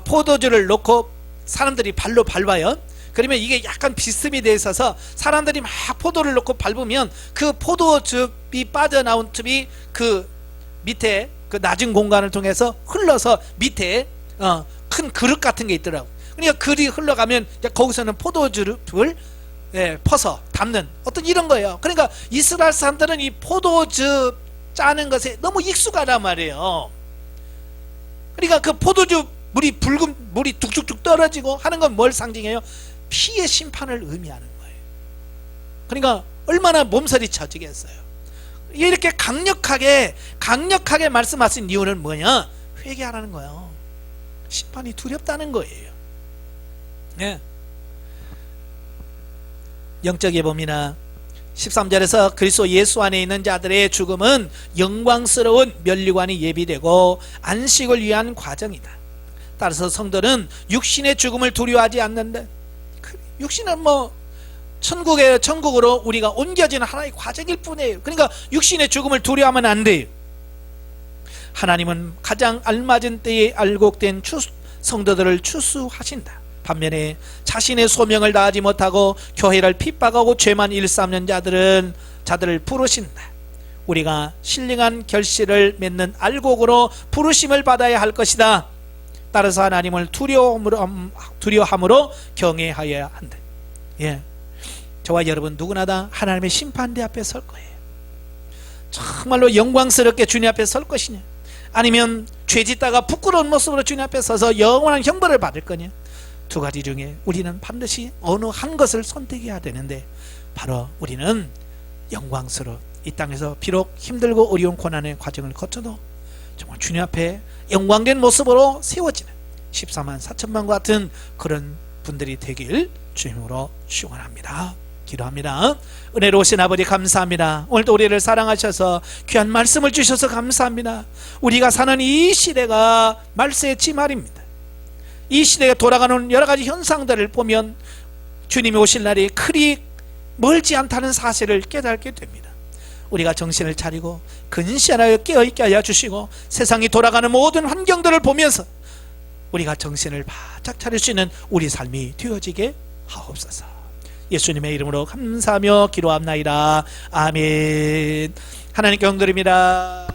포도주를 놓고 사람들이 발로 밟아요. 그러면 이게 약간 비스듬히 돼 있어서 사람들이 막 포도를 놓고 밟으면 그 포도즙이 빠져나온 즙이 그 밑에 그 낮은 공간을 통해서 흘러서 밑에 큰 그릇 같은 게 있더라고. 그러니까 그릇이 흘러가면 거기서는 포도즙을 퍼서 담는 어떤 이런 거예요. 그러니까 이스라엘 사람들은 이 포도즙 짜는 것에 너무 익숙하단 말이에요. 그러니까 그 포도즙 물이 붉은 물이 뚝뚝뚝 떨어지고 하는 건 뭘 상징해요? 피의 심판을 의미하는 거예요. 그러니까 얼마나 몸서리 쳐지겠어요. 이렇게 강력하게 말씀하신 이유는 뭐냐? 회개하라는 거예요. 심판이 두렵다는 거예요. 네. 영적의 범위나 13절에서 그리스도 예수 안에 있는 자들의 죽음은 영광스러운 면류관이 예비되고 안식을 위한 과정이다. 따라서 성도는 육신의 죽음을 두려워하지 않는다. 육신은 뭐 천국으로 우리가 옮겨지는 하나의 과정일 뿐이에요. 그러니까 육신의 죽음을 두려워하면 안 돼요. 하나님은 가장 알맞은 때에 알곡된 성도들을 추수하신다. 반면에 자신의 소명을 다하지 못하고 교회를 핍박하고 죄만 일삼는 자들을 부르신다. 우리가 신령한 결실을 맺는 알곡으로 부르심을 받아야 할 것이다. 따라서 하나님을 두려워함으로 경외하여야 한다. 예, 저와 여러분 누구나 다 하나님의 심판대 앞에 설 거예요. 정말로 영광스럽게 주님 앞에 설 것이냐, 아니면 죄 짓다가 부끄러운 모습으로 주님 앞에 서서 영원한 형벌을 받을 거냐. 두 가지 중에 우리는 반드시 어느 한 것을 선택해야 되는데, 바로 우리는 영광스러운 이 땅에서 비록 힘들고 어려운 고난의 과정을 거쳐도 정말 주님 앞에 영광된 모습으로 세워지는 14만 4천만 같은 그런 분들이 되길 주님으로 축원합니다. 기도합니다. 은혜로우신 아버지 감사합니다. 오늘도 우리를 사랑하셔서 귀한 말씀을 주셔서 감사합니다. 우리가 사는 이 시대가 말세의 지말입니다. 이 시대가 돌아가는 여러 가지 현상들을 보면 주님이 오실 날이 그리 멀지 않다는 사실을 깨닫게 됩니다. 우리가 정신을 차리고 근시안하여 깨어있게 하여 주시고 세상이 돌아가는 모든 환경들을 보면서 우리가 정신을 바짝 차릴 수 있는 우리 삶이 되어지게 하옵소서. 예수님의 이름으로 감사하며 기도합나이다. 아멘. 하나님께 영드립니다.